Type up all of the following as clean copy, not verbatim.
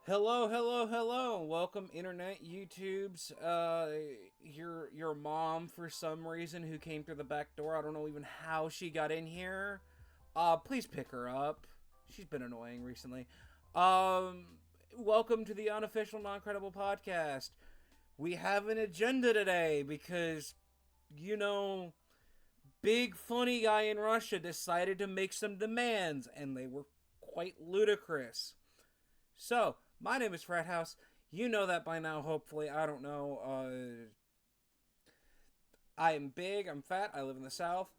Hello, hello, hello. Welcome, internet, YouTubes. Your mom, for some reason, who came through the back door. I don't know even how she got in here. Please pick her up. She's been annoying recently. Welcome to the Unofficial Noncredible Podcast. We have an agenda today because, big funny guy in Russia decided to make some demands, and they were quite ludicrous. So, my name is Frat House. You know that by now, hopefully. I don't know. I am big, I'm fat, I live in the South.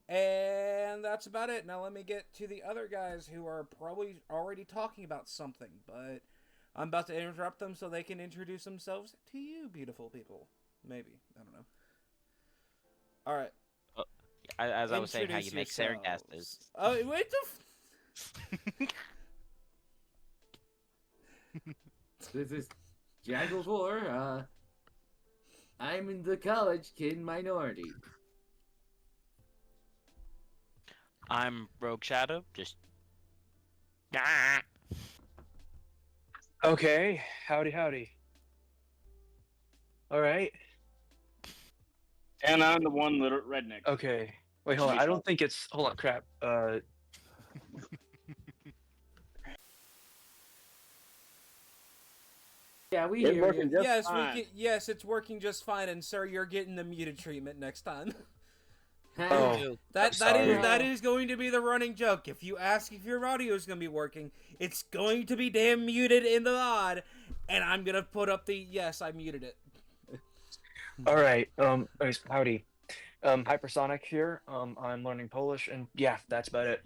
And that's about it. Now let me get to the other guys who are probably already talking about something. But I'm about to interrupt them so they can introduce themselves to you, beautiful people. Maybe. I don't know. Alright. As I was saying, how you make yourselves. Sargastas. Oh, wait the This is Schedual 4. I'm in the college kid minority. I'm Rogue Shadow, just... Okay, howdy. Alright, And I'm the one little redneck. okay. Wait, hold on, I don't think it's... Hold on, crap. Yeah, we hear you. Yes, yes, it's working just fine, and sir, you're getting the muted treatment next time. Oh. That is going to be the running joke. If you ask if your audio is going to be working, it's going to be damn muted in the VOD, and I'm gonna put up the yes, I muted it. Alright, howdy. Hypersonic here, I'm learning Polish, and yeah, that's about it.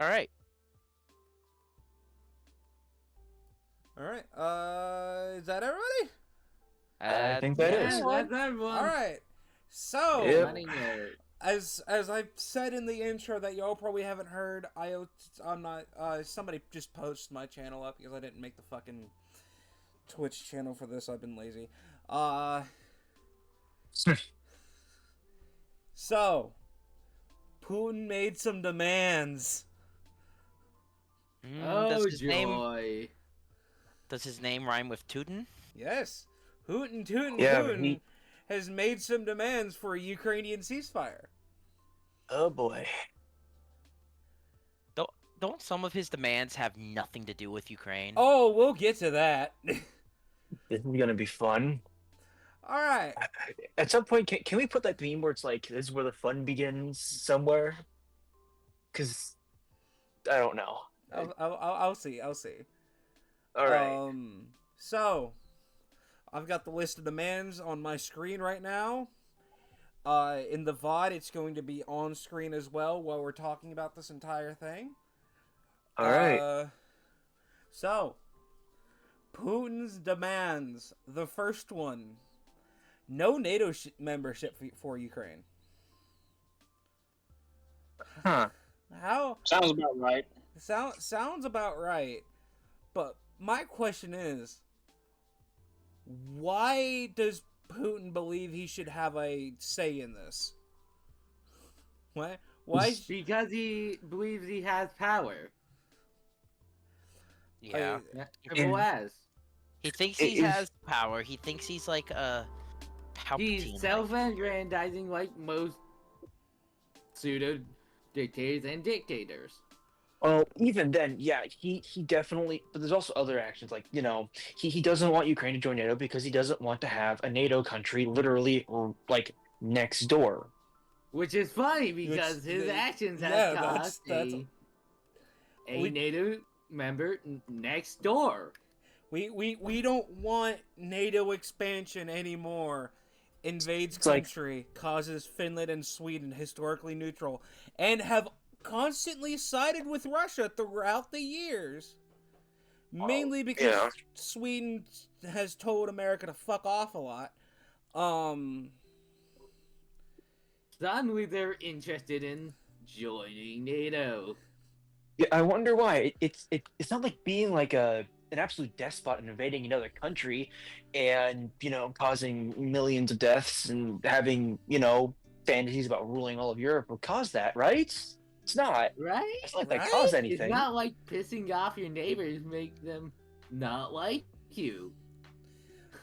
Alright. All right, is that everybody? I think that is. That's everyone. All right, so Yep. Running it. as I said in the intro that y'all probably haven't heard, I'm not. Somebody just posted my channel up because I didn't make the fucking Twitch channel for this. I've been lazy. So Putin made some demands. Oh, Does his name rhyme with Tootin? Yes, Putin Yeah, but he- has made some demands for a Ukrainian ceasefire. Oh boy. Don't some of his demands have nothing to do with Ukraine? Oh, we'll get to that. This is gonna be fun. All right. At some point, can we put that meme where it's like, this is where the fun begins somewhere? Because, I don't know. I'll see. Alright. So I've got the list of demands on my screen right now. In the VOD, it's going to be on screen as well while we're talking about this entire thing. Alright. So Putin's demands. The first one: no NATO membership for Ukraine. Huh. How? Sounds about right. Sounds about right. But my question is, why does Putin believe he should have a say in this? Why? Because he believes he has power. Yeah. Everyone has. He thinks It he is- has power. He thinks he's like a Palpatine. He's self-aggrandizing like most pseudo-dictators and dictators. Well, even then, yeah, he definitely. But there's also other actions, like he doesn't want Ukraine to join NATO because he doesn't want to have a NATO country literally like next door. Which is funny because his actions have caused a NATO member next door. We don't want NATO expansion anymore. Invades It's like- country, causes Finland and Sweden historically neutral, and have constantly sided with Russia throughout the years. Mainly because yeah. Sweden has told America to fuck off a lot. Suddenly they're interested in joining NATO. Yeah, I wonder why. It's not like being like an absolute despot and invading another country, and causing millions of deaths and having fantasies about ruling all of Europe would cause that, right? It's not. Right? It's not like Right? that cause It's anything. not like pissing off your neighbors make them not like you.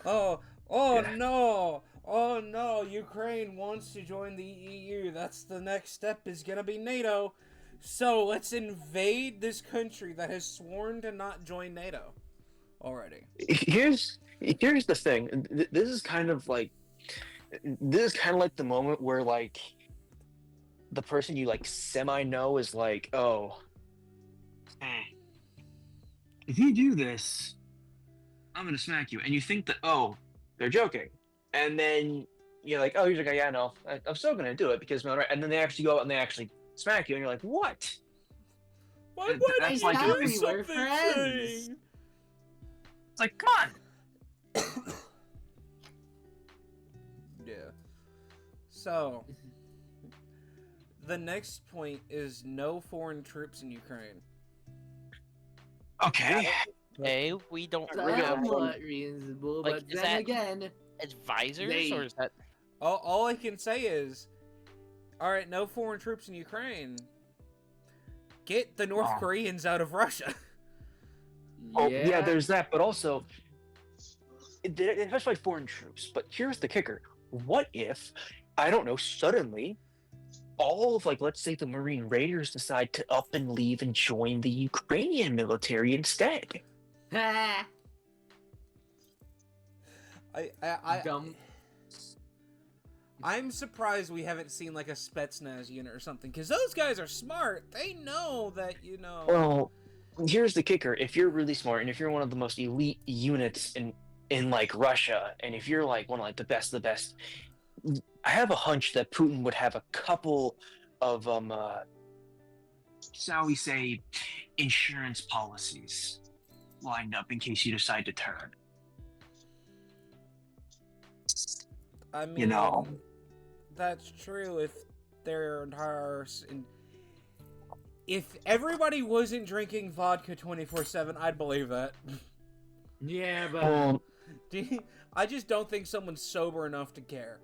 Oh Yeah. no! Oh no! Ukraine wants to join the EU. That's the next step. Is gonna be NATO. So let's invade this country that has sworn to not join NATO already. Here's the thing. This is kind of like the moment where like the person you like semi know is like, oh, if you do this, I'm gonna smack you, and you think that they're joking, and then you're like, oh, he's like, yeah, no, I'm still gonna do it because right, and then they actually go out and they actually smack you, and you're like, what? Why That's did like you do we were something? friends. Shane? It's like, come on. Yeah. So, the next point is no foreign troops in Ukraine. Okay. Okay, we don't Really? have Somewhat reasonable, Like, but is then that- again, advisors, or is that? All I can say is, all right, no foreign troops in Ukraine. Get the North Oh. Koreans out of Russia. Oh, yeah, there's that, but also, they specify foreign troops. But here's the kicker: what if, I don't know, suddenly, all of like, let's say, the Marine Raiders decide to up and leave and join the Ukrainian military instead? Ha! Dumb. I'm surprised we haven't seen like a Spetsnaz unit or something, because those guys are smart. They know that, you know. Well, here's the kicker: if you're really smart and if you're one of the most elite units in like Russia, and if you're like one of like the best of the best, I have a hunch that Putin would have a couple of shall we say, insurance policies lined up in case you decide to turn. I mean, You know. that's true if their entire if everybody wasn't drinking vodka 24/7, I'd believe that. Yeah, but I just don't think someone's sober enough to care.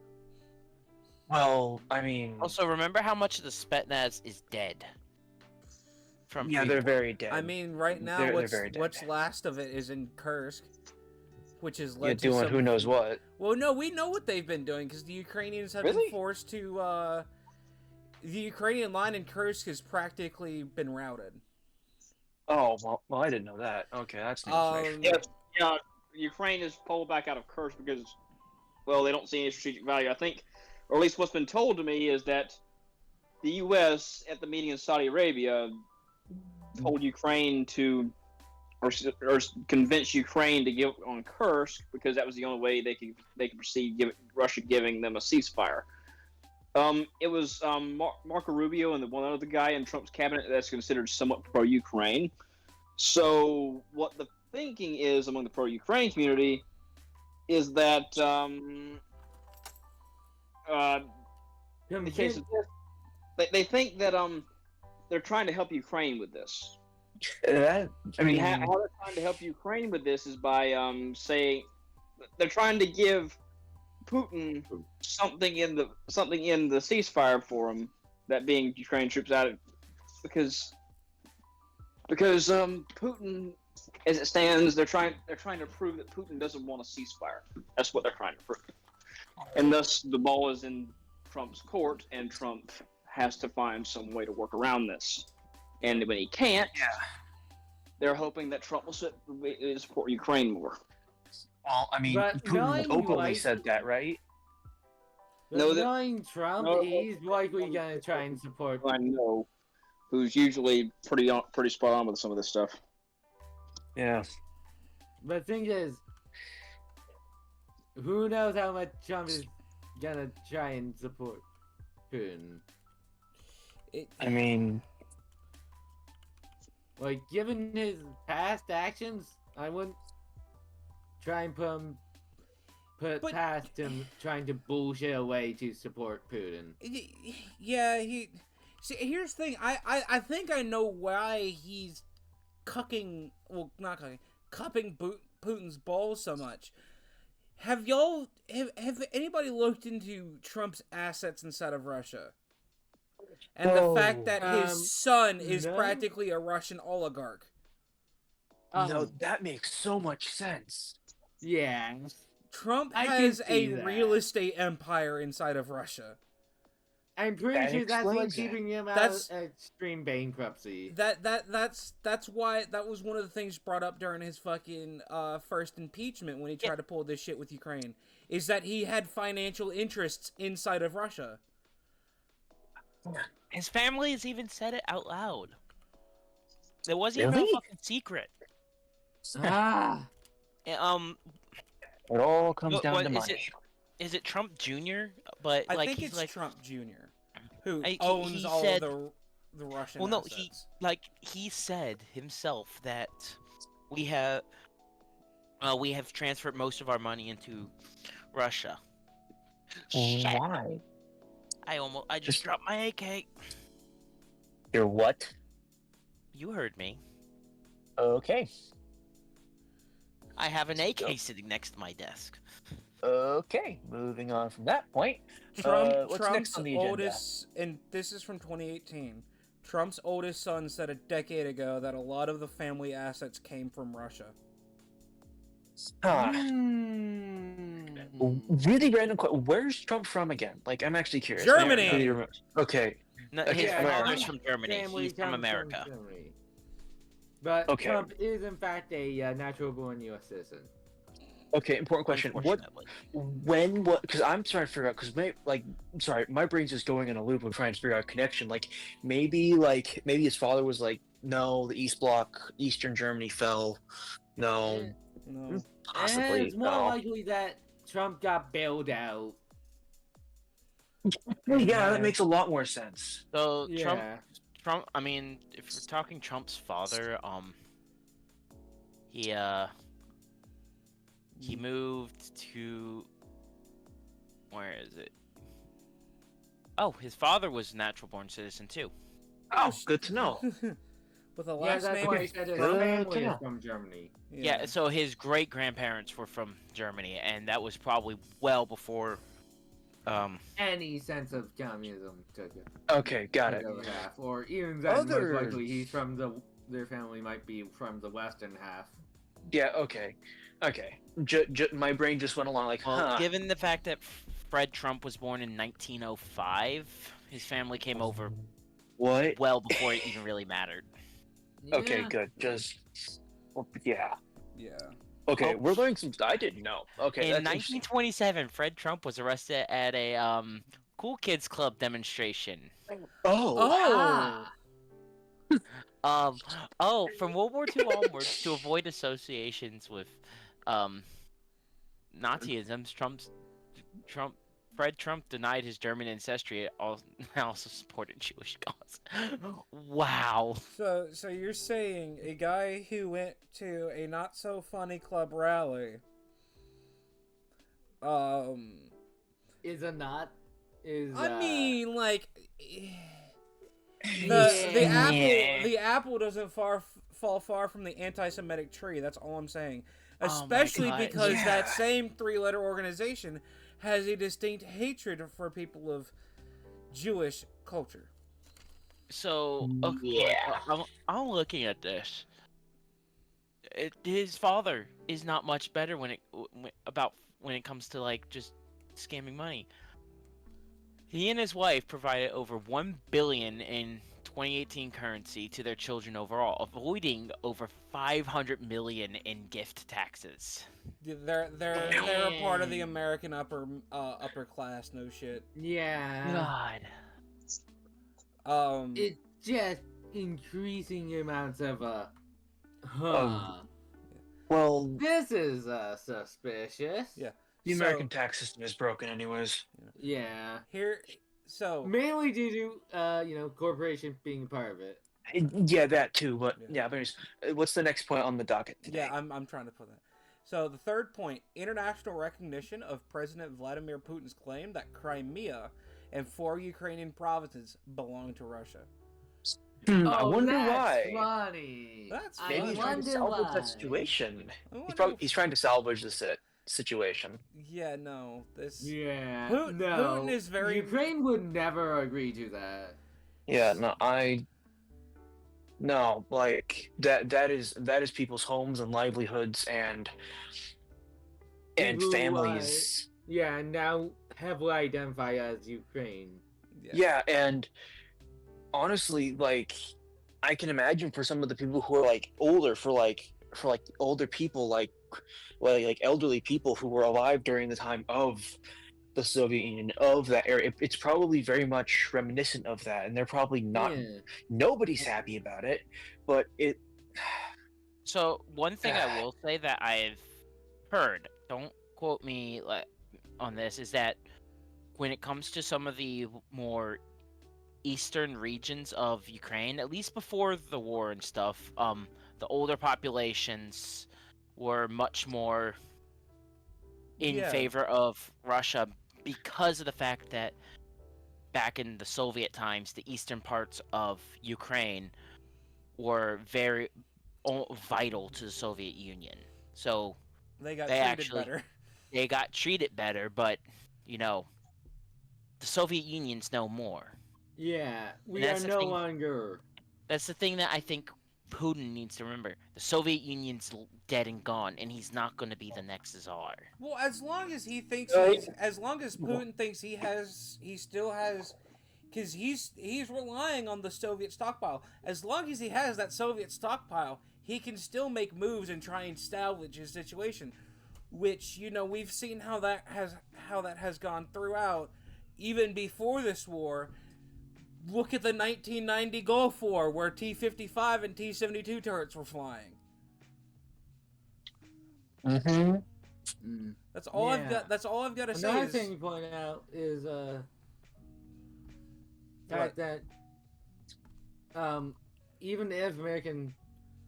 Well, I mean, Also, remember how much of the Spetsnaz is dead. From yeah, they're very dead. I mean, right now, They're very dead. what's last of it is in Kursk, which is yeah, led to doing some... who knows what. Well, no, we know what they've been doing because the Ukrainians have Really? been forced to. The Ukrainian line in Kursk has practically been routed. Oh, well, I didn't know that. Okay, that's new information. Yes, yeah. Ukraine is pulled back out of Kursk because, well, they don't see any strategic value. I think, or at least what's been told to me is that the U.S. at the meeting in Saudi Arabia told Ukraine to, or convinced Ukraine to give on Kursk because that was the only way they could proceed Russia giving them a ceasefire. It was Marco Rubio and the one other guy in Trump's cabinet that's considered somewhat pro-Ukraine. So what the thinking is among the pro-Ukraine community is that in the case of this, they think that they're trying to help Ukraine with this. I mean, How they're trying to help Ukraine with this is by saying they're trying to give Putin something in the ceasefire for him, that being Ukraine troops out of, because Putin, as it stands, they're trying to prove that Putin doesn't want a ceasefire. That's what they're trying to prove, and thus the ball is in Trump's court, and Trump has to find some way to work around this. And when he can't, they're hoping that Trump will support Ukraine more. well, I mean, But Putin knowing openly like- said that, right? No, that- knowing Trump, No. he's likely gonna try and support. I know, who's usually pretty spot on with some of this stuff. Yeah. But the thing is, who knows how much Trump is gonna try and support Putin? I mean, Like, given his past actions, I wouldn't try and put But- past him trying to bullshit away to support Putin. Yeah, See, here's the thing. I think I know why he's cupping Putin's balls so much. Have anybody looked into Trump's assets inside of Russia? and the fact that Oh, his son is no. practically a Russian oligarch. No, that makes so much sense. Yeah. Trump I can has a see that. real estate empire inside of Russia. I'm pretty That sure that's what's explains it. keeping him out That's- of extreme bankruptcy. That's why that was one of the things brought up during his fucking first impeachment when he tried to pull this shit with Ukraine, is that he had financial interests inside of Russia. His family has even said it out loud. It wasn't even a Really? fucking secret. Ah. It all comes What- down what to is money. Is it Trump Jr.? But I like think he's it's like, Trump Jr. who he owns all said- of the Russian well, no, assets. he said himself that we have transferred most of our money into Russia. Shit. Why? I just dropped my AK. You're what? You heard me. Okay. I have an AK Go. sitting next to my desk. Okay. Moving on from that point. What's Trump's next on the agenda? oldest, and this is from 2018. Trump's oldest son said a decade ago that a lot of the family assets came from Russia. Ah, Hmm. really random question. Where's Trump from again? Like, I'm actually curious. Germany! I really remember- Okay. No, Okay, his America. father's from Germany. Family He's from comes America. Germany. But Okay. Trump is in fact a natural-born U.S. citizen. Okay, important question. What, Unfortunately. because I'm trying to figure out, my brain's just going in a loop of trying to figure out a connection. Maybe his father was like, no, the East Bloc, Eastern Germany fell. No, No. possibly. And it's more no. likely that Trump got bailed out. Yeah, that makes a lot more sense. So Yeah. Trump. I mean, if we're talking Trump's father, he moved to, where is it? Oh, his father was a natural-born citizen too. Oh, good to know. With a Yeah, last that's name. why he said his Good family to know. is from Germany. Yeah. So his great-grandparents were from Germany, and that was probably well before. Any sense of communism took it. Okay, got it. Over half, or even then, Other- most likely he's from their family might be from the western half. Yeah, okay. My brain just went along like, Well, huh. given the fact that Fred Trump was born in 1905, his family came over What? well before it even really mattered. Okay, Yeah. good. Yeah. Yeah. Okay, Oh. we're learning some. I didn't know. Okay, In that's interesting. 1927, Fred Trump was arrested at a Cool Kids Club demonstration. Oh. Oh. From World War II onwards, to avoid associations with Nazism, Fred Trump denied his German ancestry. Also supported Jewish cause. Wow. So you're saying a guy who went to a not so funny club rally, Is a not is. I mean, like, Yeah. the apple doesn't fall far from the anti-Semitic tree. That's all I'm saying. Oh my Especially God, because yeah. that same three-letter organization has a distinct hatred for people of Jewish culture. So, Yeah. I'm looking at this. His father is not much better when it comes to like just scamming money. He and his wife provided over $1 billion in 2018 currency to their children overall, avoiding over $500 million in gift taxes. They're a part of the American upper class. No shit. Yeah. God. It's just increasing amounts of Well, This is suspicious. Yeah. the So- American tax system is broken, anyways. Yeah. So Mainly due to corporation being a part of it. Yeah, that too. But Yeah. yeah, but anyways, what's the next point on the docket today? yeah, I'm trying to put that. So the third point: international recognition of President Vladimir Putin's claim that Crimea and 4 Ukrainian provinces belong to Russia. I wonder that's why. Funny. That's I Maybe he's trying to wonder salvage why. that situation. I wonder He's trying to salvage the situation. Yeah, no, this. Yeah. Putin no. is very- Ukraine would never agree to that. Yeah, no, like that is people's homes and livelihoods and People who, families. yeah, now heavily identify as Ukraine. Yeah, and honestly, like I can imagine for some of the people who are like older, for older people, like elderly people who were alive during the time of the Soviet Union, of that era, it's probably very much reminiscent of that, and they're probably not. Yeah. Nobody's happy about it, but it. So one thing I will say that I've heard, don't quote me on this, is that when it comes to some of the more eastern regions of Ukraine, at least before the war and stuff, the older populations were much more in favor of Russia because of the fact that back in the Soviet times, the eastern parts of Ukraine were very vital to the Soviet Union. So they got treated better. They got treated better, but the Soviet Union's no more. Yeah, we are no longer. That's the thing that I think Putin needs to remember. The Soviet Union's dead and gone, and he's not going to be the next czar. Well, as long as he thinks, as long as Putin thinks he still has, because he's relying on the Soviet stockpile. As long as he has that Soviet stockpile, he can still make moves and try and salvage his situation. Which we've seen how that has gone throughout, even before this war. Look at the 1990 Gulf War, where T-55 and T-72 turrets were flying. Mm-hmm. That's all I've got. That's all I've got to say. Another thing to point out is fact that even if American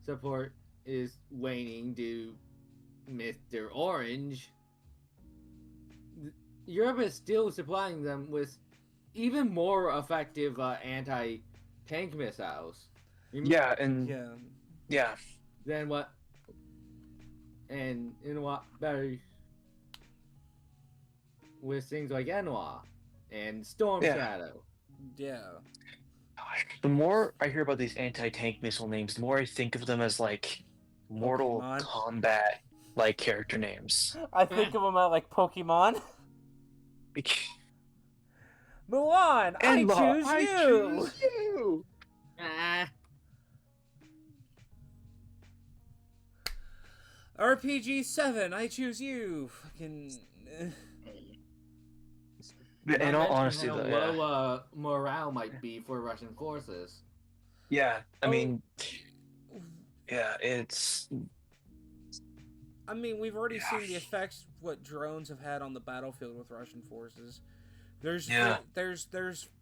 support is waning due Mr. Orange, Europe is still supplying them with even more effective anti-tank missiles. Yeah, and yeah. Then what? And what better with things like Enwa and Storm Shadow. Yeah. The more I hear about these anti-tank missile names, the more I think of them as like Mortal Kombat like character names. I think of them like Pokemon. Mulan, I choose you. RPG 7, I choose you. Fucking. In all honesty, how low morale might be for Russian forces. Yeah, I mean, yeah, it's. I mean, we've already seen the effects what drones have had on the battlefield with Russian forces. There's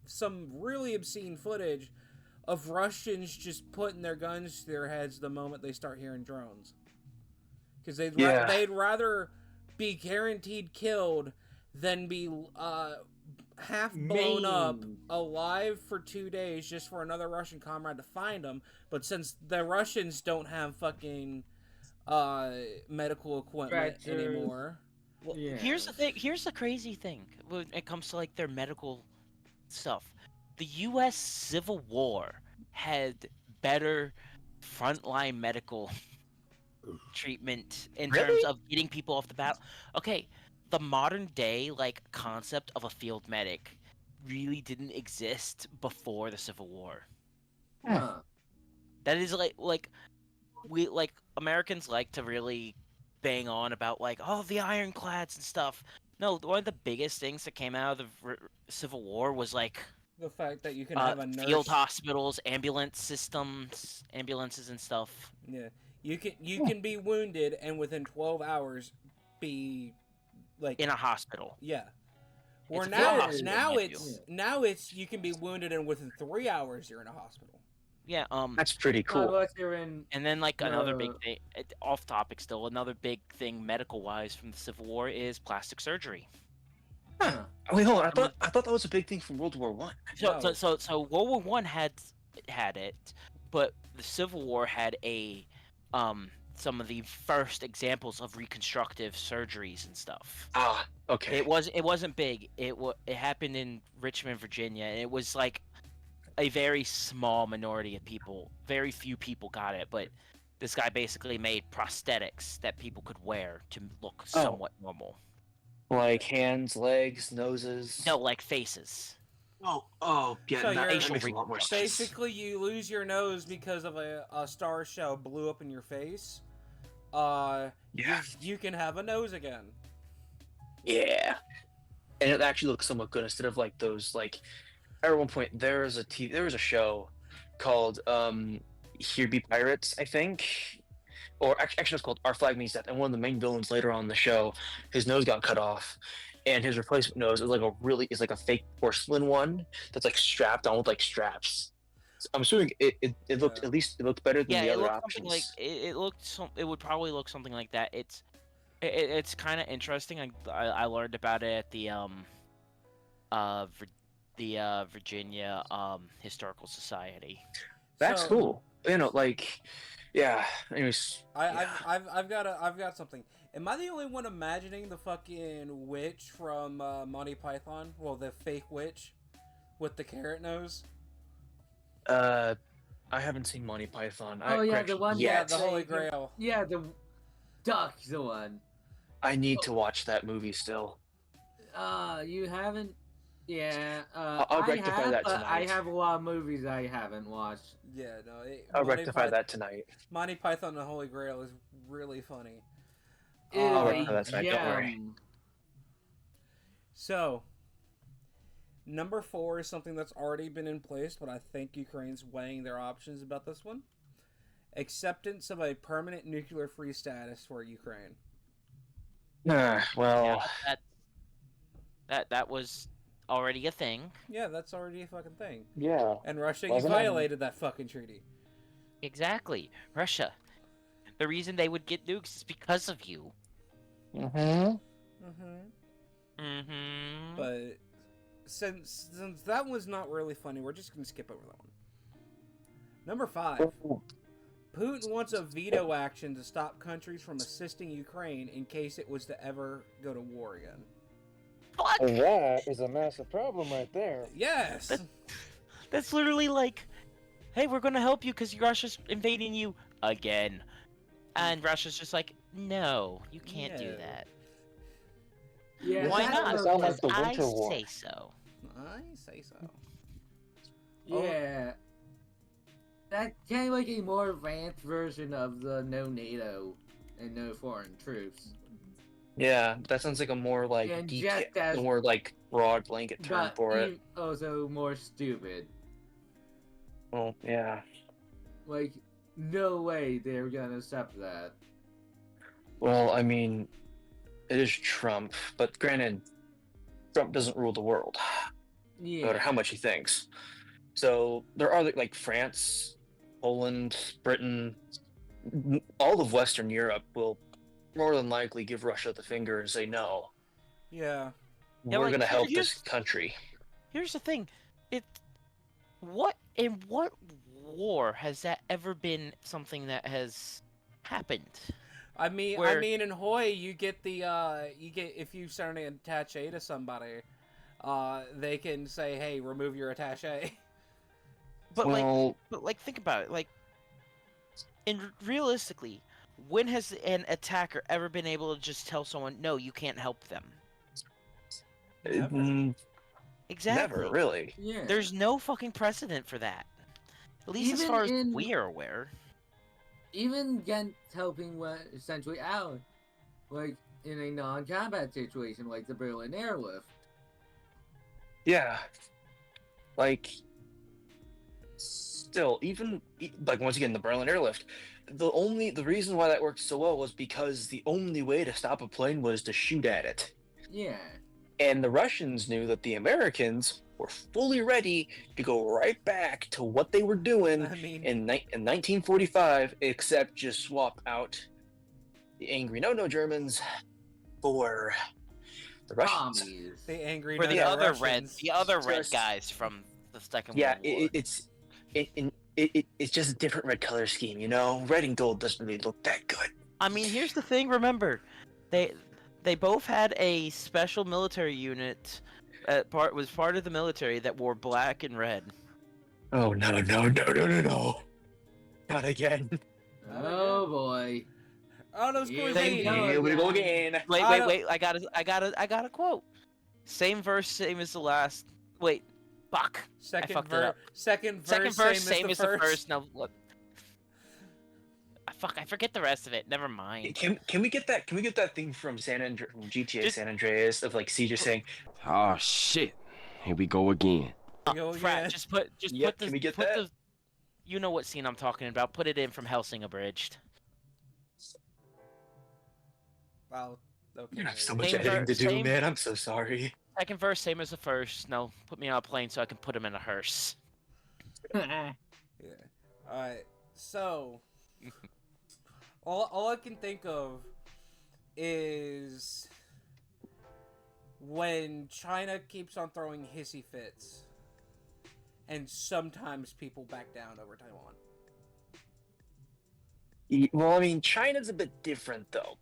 some really obscene footage of Russians just putting their guns to their heads the moment they start hearing drones. Because they'd rather be guaranteed killed than be half blown up alive for 2 days just for another Russian comrade to find them. But since the Russians don't have fucking medical equipment anymore. Well, here's the thing. Here's the crazy thing when it comes to like their medical stuff. The U.S. Civil War had better frontline medical treatment in terms of getting people off the battle. Okay, the modern day like concept of a field medic really didn't exist before the Civil War. That is like we like Americans like to really bang on about like the ironclads and stuff. No, one of the biggest things that came out of the Civil War was like the fact that you can have a nurse, field hospitals, ambulance systems, ambulances and stuff. Yeah, you can be wounded and within 12 hours be like in a hospital. Yeah. Or now it's you can be wounded and within 3 hours you're in a hospital. Yeah, that's pretty cool. And then like another big thing, off topic still, another big thing medical wise from the Civil War is plastic surgery. Huh. Wait, hold on. I thought that was a big thing from World War One. So World War One had it, but the Civil War had some of the first examples of reconstructive surgeries and stuff. Ah, okay. It wasn't big. It happened in Richmond, Virginia, and it was like a very small minority of people, very few people got it, but this guy basically made prosthetics that people could wear to look somewhat normal. Like hands, legs, noses. No, like faces. Yeah, So that you're makes a lot more sense. basically you lose your nose because of a star shell blew up in your face. You can have a nose again. Yeah, and it actually looks somewhat good instead of like those like. At one point, there was a show called Here Be Pirates, I think, or actually it's called Our Flag Means Death. And one of the main villains later on in the show, his nose got cut off, and his replacement nose is like a fake porcelain one that's like strapped on with like straps. So I'm assuming it looked at least it looked better than the it other looked options. something like it looked. It would probably look something like that. It's kind of interesting. I learned about it at the Virginia Historical Society. That's cool. You know, like, yeah. Anyways, I've got something. Am I the only one imagining the fucking witch from Monty Python? Well, the fake witch with the carrot nose. I haven't seen Monty Python. The one. Yeah, the Holy Grail. Yeah, the duck's the one. I need to watch that movie still. You haven't. Yeah, I'll rectify that tonight. I have a lot of movies I haven't watched. Yeah, no. I'll rectify that tonight. Monty Python and the Holy Grail is really funny. I'll rectify that tonight. Don't worry. So, number 4 is something that's already been in place, but I think Ukraine's weighing their options about this one. Acceptance of a permanent nuclear-free status for Ukraine. Well, that was already a thing. Yeah, that's already a fucking thing. Yeah. And Russia Wasn't violated that fucking treaty. Exactly. Russia. The reason they would get nukes is because of you. But since that was not really funny, we're just gonna skip over that one. Number 5. Putin wants a veto action to stop countries from assisting Ukraine in case it was to ever go to war again. Fuck! That is a massive problem right there. Yes! That's literally like, hey, we're gonna help you because Russia's invading you again. And Russia's just like, no, you can't do that. Yeah, why not? Sound like the I Winter War. say so. I say so. Yeah. That's kind of like a more advanced version of the no NATO and no foreign troops. Yeah, that sounds like a more like And just as- more like broad blanket term But for it. also more stupid. Well, yeah. Like, no way they're gonna accept that. Well, I mean, it is Trump, but granted, Trump doesn't rule the world, Yeah. no matter how much he thinks. So there are like France, Poland, Britain, all of Western Europe will more than likely give Russia the finger and say no. Yeah. Yeah, We're like, gonna help here's- this country. Here's the thing, in what war has that ever been something that has happened? I mean, in Hoy, you get if you send an attache to somebody, they can say, "Hey, remove your attache." But Well, think about it. Like, realistically, when has an attacker ever been able to just tell someone, "No, you can't help them"? Exactly. never really. Yeah. There's no fucking precedent for that. At least as Even far as in- we are aware. Even against helping essentially out, like in a non-combat situation, like the Berlin airlift. Yeah. Like, still, even like once again, the Berlin airlift. The reason why that worked so well was because the only way to stop a plane was to shoot at it. Yeah. And the Russians knew that the Americans were fully ready to go right back to what they were doing I mean, in 1945, except just swap out the angry no-no Germans for the Russians. Commies. the angry For the no-no other red Russians. guys from the Second Yeah, World War. it's just a different red color scheme, you know. Red and gold doesn't really look that good. I mean, here's the thing. Remember, they both had a special military unit. Was part of the military that wore black and red. Oh no! Not again. Oh boy. Otto's Here cuisine. we go. Here we go again. Wait, I wait, don't- wait! I got a quote. Same verse, same as the last. Wait, fuck. Second fucked it up. Second Second verse, verse, same as as the first. Now look. Fuck, I forget the rest of it. Never mind. Can we get that? Can we get that thing from from GTA Just- San Andreas of like Caesar saying, Oh shit. Here we go again. Go Frat, again. just put Yep, the can we get put that? the. You know what scene I'm talking about. Put it in from Helsing Abridged. Wow. Okay. "You have so much Same editing to do, same- man. I'm so sorry." Second verse, same as the first. No, put me on a plane so I can put him in a hearse. Yeah. All right. So, all I can think of is when China keeps on throwing hissy fits, and sometimes people back down over Taiwan. Well, I mean, China's a bit different though.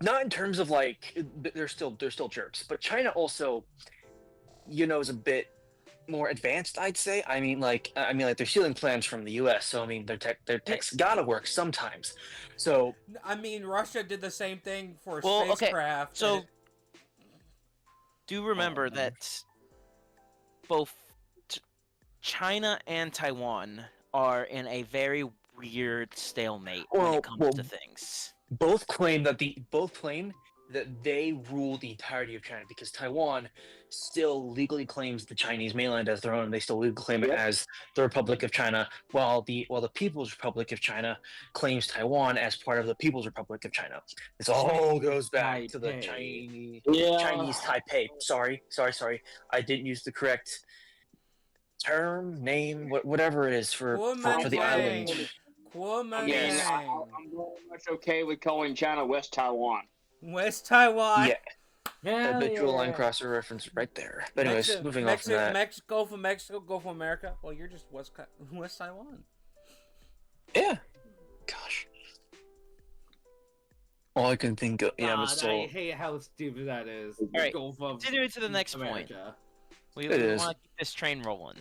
Not in terms of like they're still jerks, but China also, is a bit more advanced, I'd say. I mean, like they're stealing plans from the U.S., so I mean, their tech's gotta work sometimes. So I mean, Russia did the same thing for Well, okay, spacecraft. so- and it- Do remember man. that both China and Taiwan are in a very weird stalemate when Well, it comes to things. both claim that they rule the entirety of China because Taiwan still legally claims the Chinese mainland as their own, and they still legally claim it as the Republic of China, while the People's Republic of China claims Taiwan as part of the People's Republic of China. This all goes back to the Taipei. Chinese Taipei. Sorry. I didn't use the correct term, name, whatever it is for the island. Kuomintang. Yes. I'm very much okay with calling China West Taiwan. West Taiwan. Yeah, Hell habitual yeah. line crosser reference right there. But anyways, Mexico, moving on from that. Mexico for Mexico, go for America. Well, you're just West Taiwan. Yeah. Gosh. All I can think of. Yeah, but God, still. I hate how stupid that is. Alright, Gulf of Continue to the next point. America. We It is. want to keep this train rolling.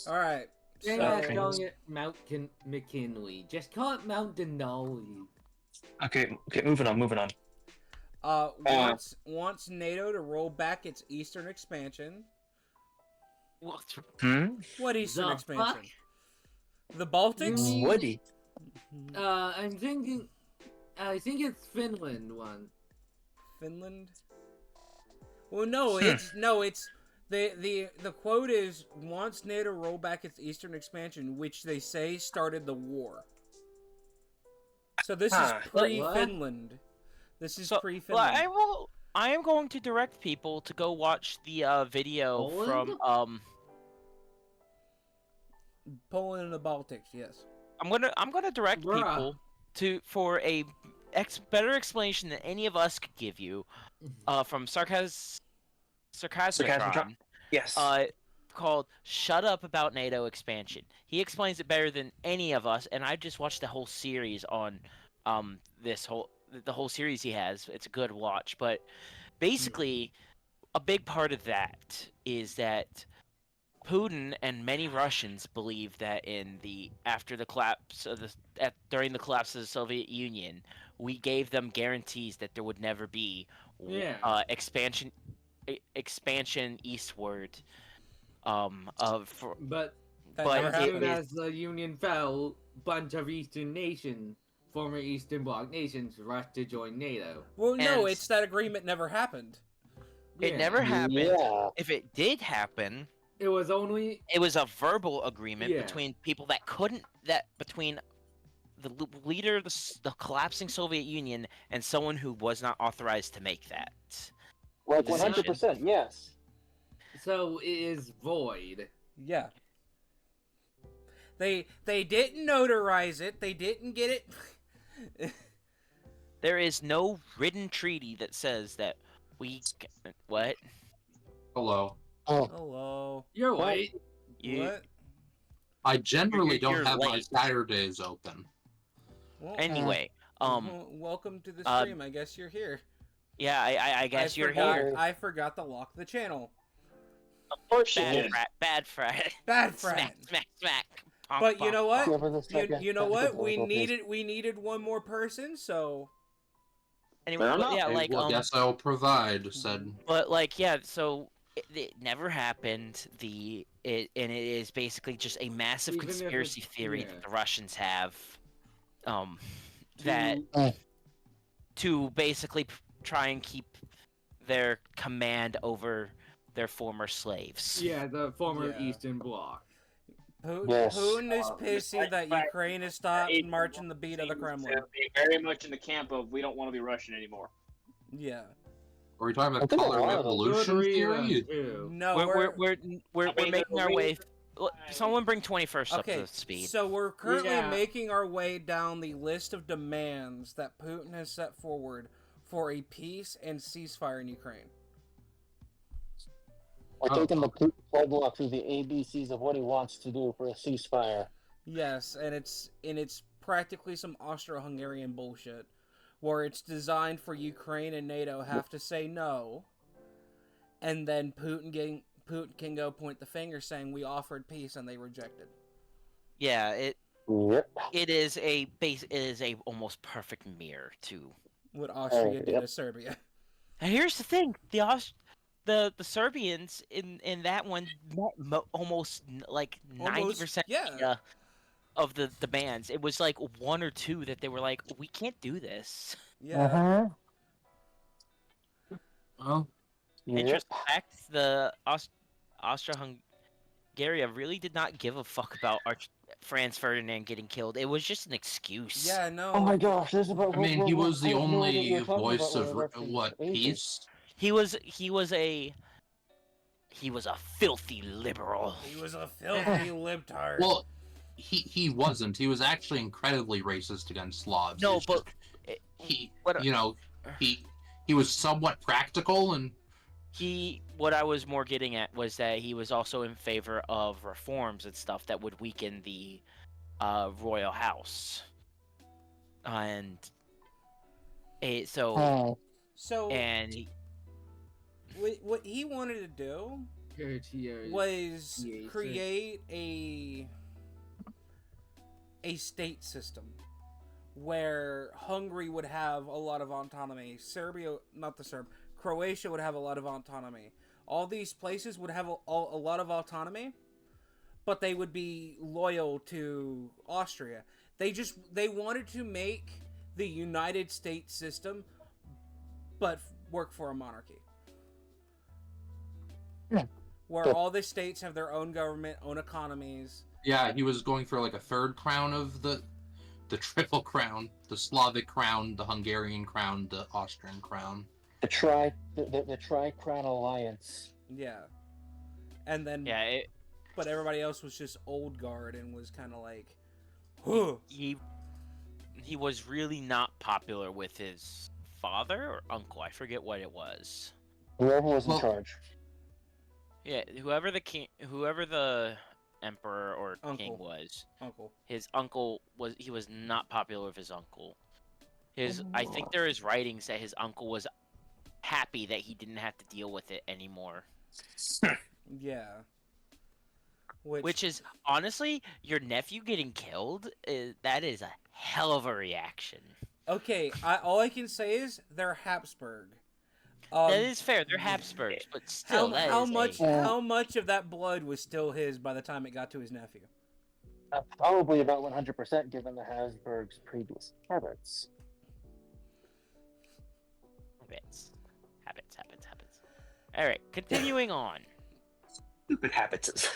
All right. They're So, not calling it Mount McKinley. Just call it Mount Denali. Okay, moving on. wants NATO to roll back its eastern expansion. What? What eastern The expansion? fuck? The Baltics? Mm. Woody. I think it's Finland one. Finland? Well, no, it's the quote is wants NATO to roll back its eastern expansion, which they say started the war. So this is Huh. pre-Finland. This is So, pre-Finland. I am going to direct people to go watch the video Poland? from Poland and the Baltics, yes. I'm gonna direct Bruh. people for a better explanation than any of us could give you from Sarcasmatron, Yes. called "Shut Up About NATO Expansion." He explains it better than any of us, and I just watched the whole series on the whole series he has. It's a good watch, but basically, a big part of that is that Putin and many Russians believe that during the collapse of the Soviet Union, we gave them guarantees that there would never be expansion eastward But That But never as soon happened. as the Union fell, bunch of former Eastern Bloc nations rushed to join NATO. Well, no, And- it's that agreement never happened. it Yeah. never happened. Yeah. If it did happen, It was only it was a verbal agreement Yeah. between people between the leader of the collapsing Soviet Union and someone who was not authorized to make that. Like Decision. 100%, yes. so it is void. Yeah. They didn't notarize it. They didn't get it. There is no written treaty that says that what? Hello. Hello. You're What? white. You, What? I generally You're don't have my late. Saturdays open. Well, Anyway, welcome to the stream. I guess you're here. yeah, I guess you're forgot, here. I forgot to lock the channel. Of course she Bad did. frat. Bad frat. Bad frat. Smack, smack, smack. Bonk, But you bonk, know what? bonk. Give her the second You know technical what? We difficulties. needed one more person, so Anyway, Fair but enough. yeah, Okay, like well, guess I'll provide said. But like, yeah, so it never happened. And it is basically just a massive Even if conspiracy it's- theory yeah. that the Russians have, that To- to basically try and keep their command over their former slaves. Yeah, the former Yeah. Eastern Bloc. Yes. Putin is Uh, pissy that right. Ukraine has stopped marching the beat of the Seems Kremlin. to be very much in the camp of we don't want to be Russian anymore. Yeah. Are we talking I about think a color lot of them revolution theory? Too. No, We're I mean, making there's a our way. reason Someone bring 21st up okay. to speed. So we're currently Yeah. making our way down the list of demands that Putin has set forward for a peace and ceasefire in Ukraine. We're taking the play block through the ABCs of what he wants to do for a ceasefire. Yes, and it's practically some Austro-Hungarian bullshit, where it's designed for Ukraine and NATO have to say no, and then Putin can go point the finger saying we offered peace and they rejected. Yeah, it Yep. is a almost perfect mirror to. What Austria did yep. to Serbia. And here's the thing: the Serbians in that one almost like 90% yeah. of the demands. It was like one or two that they were like, we can't do this. Yeah. Well, Interesting fact: the Austro-Hungary really did not give a fuck about Franz Ferdinand getting killed. It was just an excuse. Yeah, no. Oh my gosh, there's about. I mean, he was the I have no idea only what you're talking voice about of when I reference what atheist. peace. He was a filthy liberal. He was a filthy libtard. Well, he wasn't. He was actually incredibly racist against Slavs. No, It's but just- he what- he was somewhat practical and what I was more getting at was that he was also in favor of reforms and stuff that would weaken the royal house. And Oh, So and what he wanted to do was create a state system where Hungary would have a lot of autonomy. Croatia would have a lot of autonomy. All these places would have a lot of autonomy, but they would be loyal to Austria. They wanted to make the United States system, but work for a monarchy. Yeah. Where all the states have their own government, own economies. yeah, he was going for like a third crown of the triple crown, the Slavic crown, the Hungarian crown, the Austrian crown. the Tri-Crown Alliance. Yeah. And then but everybody else was just old guard and was kind of like, huh. he was really not popular with his father or uncle. I forget what it was. Whoever was in Well- charge. Yeah, whoever the emperor or king Uncle. was, Uncle. his uncle was not popular with his uncle. I think there is writings that his uncle was happy that he didn't have to deal with it anymore. Yeah. Which is honestly, your nephew getting killed. That is a hell of a reaction. Okay, all I can say is they're Habsburg. That is fair. They're Habsburgs, but still, how much of that blood was still his by the time it got to his nephew? Probably about 100%, given the Habsburgs' previous habits. Habits. All right, continuing on. Stupid habits.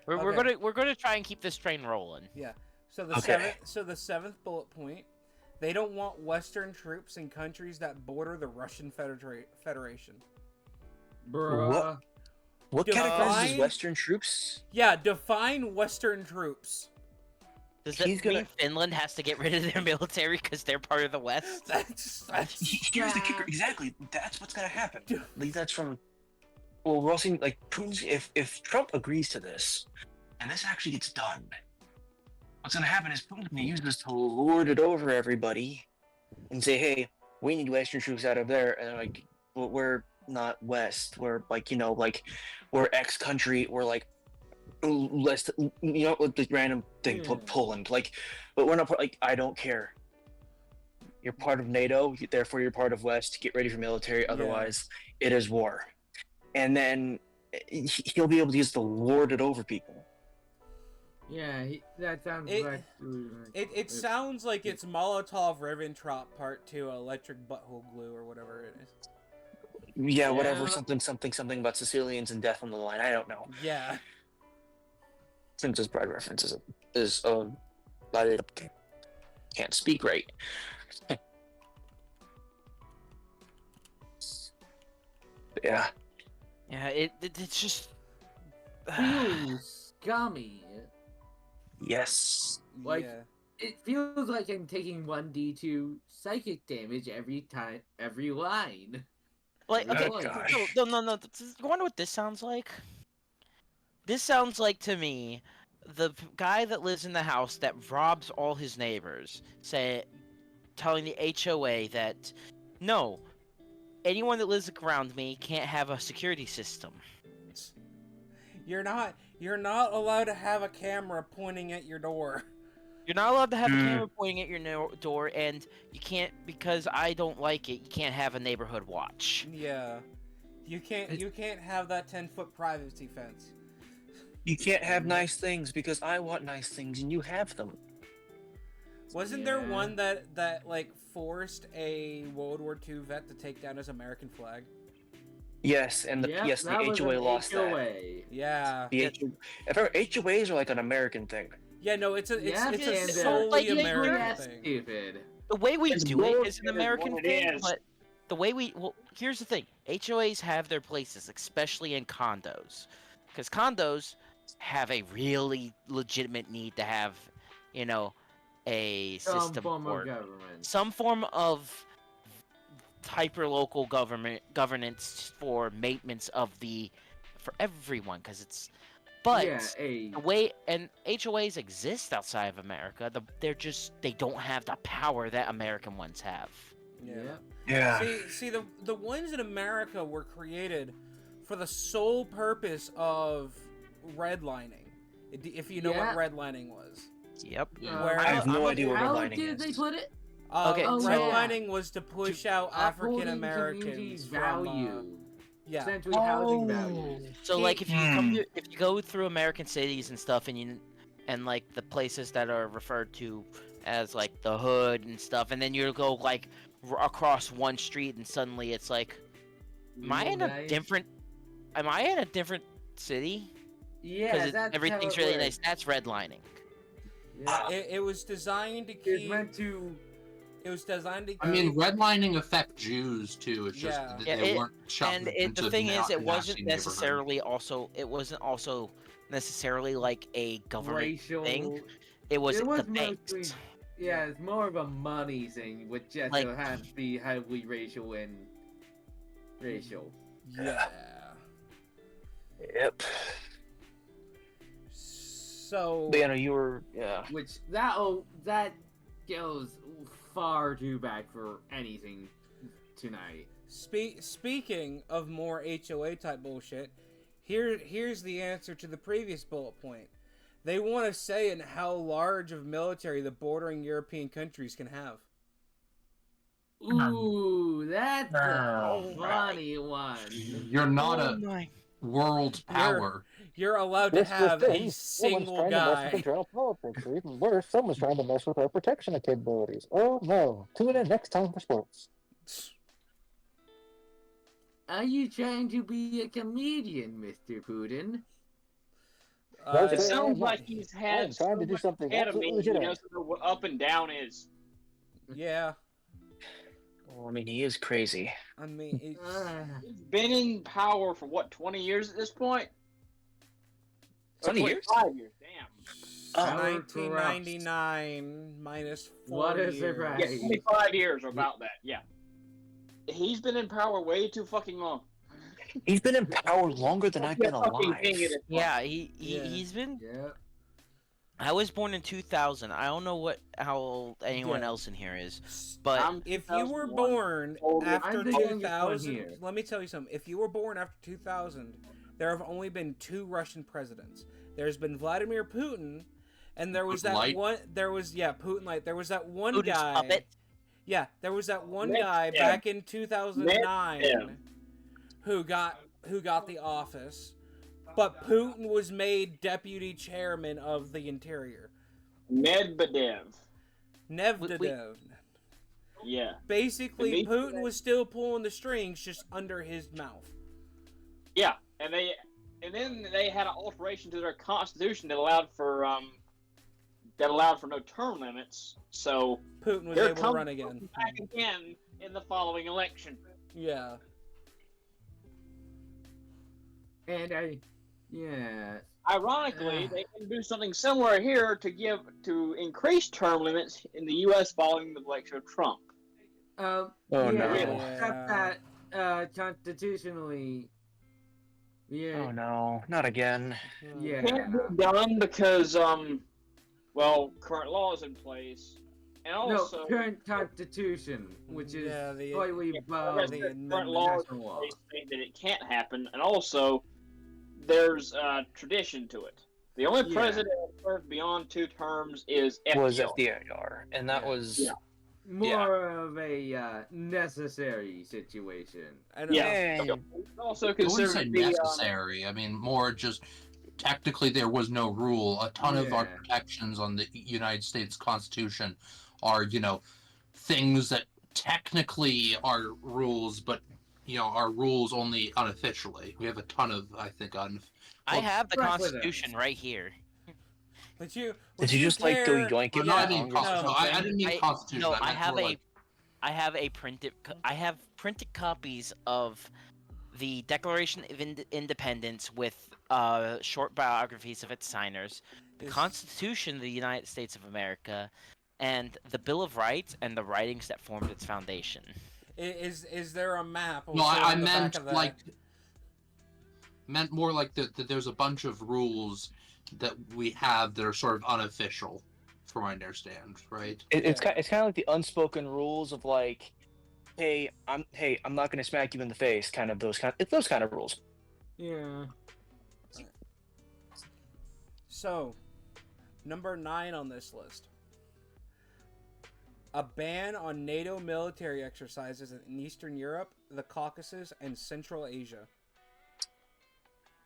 We're Okay. gonna try and keep this train rolling. Yeah. So the Okay. seventh bullet point, they don't want Western troops in countries that border the Russian Federation. Bruh. What categorizes Define- Western troops? Yeah, define Western troops. Does that He's mean gonna- Finland has to get rid of their military because they're part of the West? That's Here's the kicker. Exactly. That's what's gonna happen. Like that's from. Well, we're all seeing like Putin's. If Trump agrees to this, and this actually gets done, what's gonna happen is Putin's gonna use this to lord it over everybody, and say, "Hey, we need Western troops out of there," and they're like, well, not West, where like where X country, where like less, with the random thing, Poland, but we're not like, I don't care. You're part of NATO, therefore you're part of West. Get ready for military, otherwise it is war. And then he'll be able to use to lord it over people. Yeah, that sounds It sounds like it's Molotov-Ribbentrop Part 2, electric butthole glue, or whatever it is. Yeah, whatever, something about Sicilians and death on the line. I don't know. Yeah. Princess Bride references is I can't speak right. Yeah. Yeah, it's just feels scummy. Yes. Like it feels like I'm taking 1d2 psychic damage every line. Like, okay, no. You wonder what this sounds like? This sounds like, to me, the guy that lives in the house that robs all his neighbors, telling the HOA that, no, anyone that lives around me can't have a security system. You're not allowed to have a camera pointing at your door. You're not allowed to have a camera pointing at your door, and you can't, because I don't like it, you can't have a neighborhood watch. Yeah. You can't have that 10-foot privacy fence. You can't have nice things because I want nice things and you have them. Wasn't there one that like forced a World War II vet to take down his American flag? Yes, and the HOA lost that. Yeah. HOAs are like an American thing. Yeah, no, it's a solely American thing. Stupid. The way we do it is an American thing, but the way here's the thing. HOAs have their places, especially in condos. Because condos have a really legitimate need to have, a system some form of hyper-local governance for maintenance of for everyone, because it's... But the way, and HOAs exist outside of America, they don't have the power that American ones have. Yeah. See, the ones in America were created for the sole purpose of redlining. If you know what redlining was. Yep. I have no idea what redlining is. How did they put it? Redlining was to push out African Americans from essentially housing value. So like if you go through American cities and stuff, and like the places that are referred to as like the hood and stuff, and then you go like across one street and suddenly it's like, am I in a different city? Yeah, that's everything's really nice. That's redlining. Yeah. It was designed to keep. It was designed to. I mean, redlining affect Jews too. It's just they weren't shot. And the thing is, it wasn't necessarily necessarily like a government thing. It was the banks. Yeah, it's more of a money thing, which just so happens to be heavily racial. Yeah. Yep. So. But, you were Which that goes far too back for anything tonight. Speaking of more HOA type bullshit, here's the answer to the previous bullet point. They want to say in how large of military the bordering European countries can have. Ooh, that's a funny one. You're not a world power. You're allowed to have a single guy. Internal politics, or even worse, someone's trying to mess with our protection capabilities. Oh no! Tune in next time for sports. Are you trying to be a comedian, Mr. Putin? It sounds like he's had trying to do something ahead of me. He knows what up and down is. Yeah. Well, I mean, he is crazy. I mean, he's been in power for what, 20 years at this point? 20 years? 5 years, damn. 1999 minus 4 What is years. it, Yeah, 25 years or about that, yeah. He's been in power way too fucking long. He's been in power longer than I've been alive. Yeah, he's been. Yeah. I was born in 2000. I don't know how old anyone Yeah. else in here is, but If you were 2001. born after I'm the youngest one 2000, here. let me tell you something. If you were born after 2000, there have only been 2 Russian presidents. There's been Vladimir Putin, and there was Putin that Light? one. There was Putin Light. There was that one Putin's guy. puppet. Yeah, there was that one Medvedev. guy back in 2009 Medvedev. who got the office, but Putin was made deputy chairman of the interior. Medvedev. Nevdadev. Yeah. Basically, Medvedev. Putin was still pulling the strings, just under his mouth. Yeah, and then they had an alteration to their constitution that allowed for no term limits. So Putin was here able to comes run again. back again in the following election. Yeah. And yeah. Ironically, they can do something similar here to increase term limits in the U.S. following the election of Trump. Oh, yeah, no. except that constitutionally, yeah. Oh no, not again. Yeah. Can't be done because current law is in place, and also No, current constitution, which is the slightly above the current law is national in law. place saying that it can't happen, and also there's tradition to it. The only Yeah. president that served beyond 2 terms is Was FDR. FDR, and that was Yeah. More of a necessary situation. I know. Yeah. Yeah. Also I wouldn't considered say to be necessary. I mean, more just technically there was no rule. A ton of our Yeah. protections on the United States Constitution are, things that technically are rules, but are rules only unofficially. We have a ton of, I think, I have the precedent. Constitution right here. But you Did you just like go yoink it? I'm not Yeah. mean Congress or Constitution. I didn't mean I- Constitution. No, I meant have more a, like, I have printed copies of the Declaration of Independence with short biographies of its signers, the Is- Constitution of the United States of America, and the Bill of Rights and the writings that formed its foundation. Is there a map? No, I on the back meant of that? meant more like that there's a bunch of rules that we have that are sort of unofficial, from what I understand, right? It's kind of like the unspoken rules of like, hey, I'm not gonna smack you in the face, kind of those kind of rules. Yeah. So, number 9 on this list. A ban on NATO military exercises in Eastern Europe, the Caucasus, and Central Asia.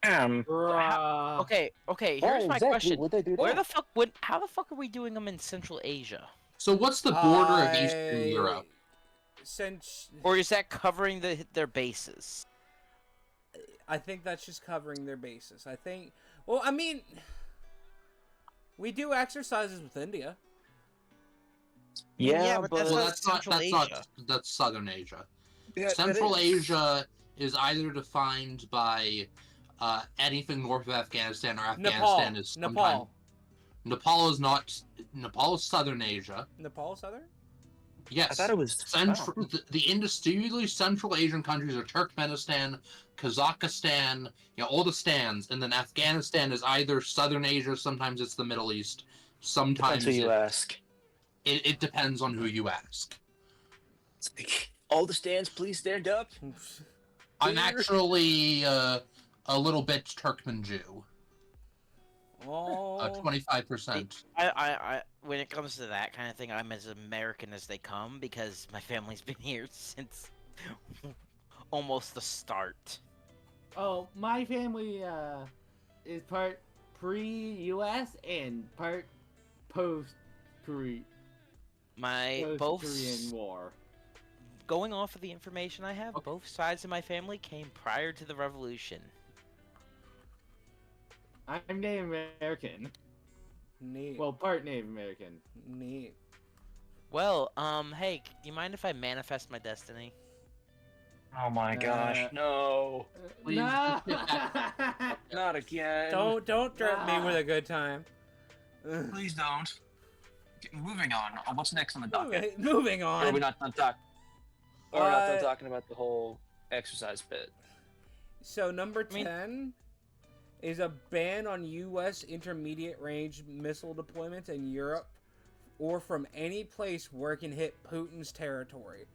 Okay, Why here's my exactly question. would they do Where that? the fuck how the fuck are we doing them in Central Asia? So what's the border of Eastern Europe? Or is that covering their bases? I think that's just covering their bases. Well, I mean, we do exercises with India. Yeah, but but that's Well, not Central Asia. that's Southern Asia. Yeah, that Central is. Asia is either defined by anything north of Afghanistan, or Afghanistan is sometime. Nepal is not. Nepal is Southern Asia. Nepal, Southern? Yes. I thought it was Central. The indisputably Central Asian countries are Turkmenistan, Kazakhstan, all the stands, and then Afghanistan is either Southern Asia, sometimes it's the Middle East, sometimes Depends who you ask. It depends on who you ask. It's like, all the stands, please stand up. I'm Clear. actually a little bit Turkmen Jew. Oh, 25%. I when it comes to that kind of thing, I'm as American as they come because my family's been here since almost the start. Oh, my family is part pre-U.S. and part post-Korean Both War. going off of the information I have, Okay. both sides of my family came prior to the revolution. I'm Native American. neat. Well, part Native American. Neat. Well, hey, do you mind if I manifest my destiny? Oh my gosh, no, Please No! just get not again. Don't threaten me with a good time. Please don't. Moving on. What's next on the docket? Moving Or are on. we not done talking? Or we're not done talking about the whole exercise bit. So number mean- 10 is a ban on U.S. intermediate-range missile deployments in Europe or from any place where it can hit Putin's territory.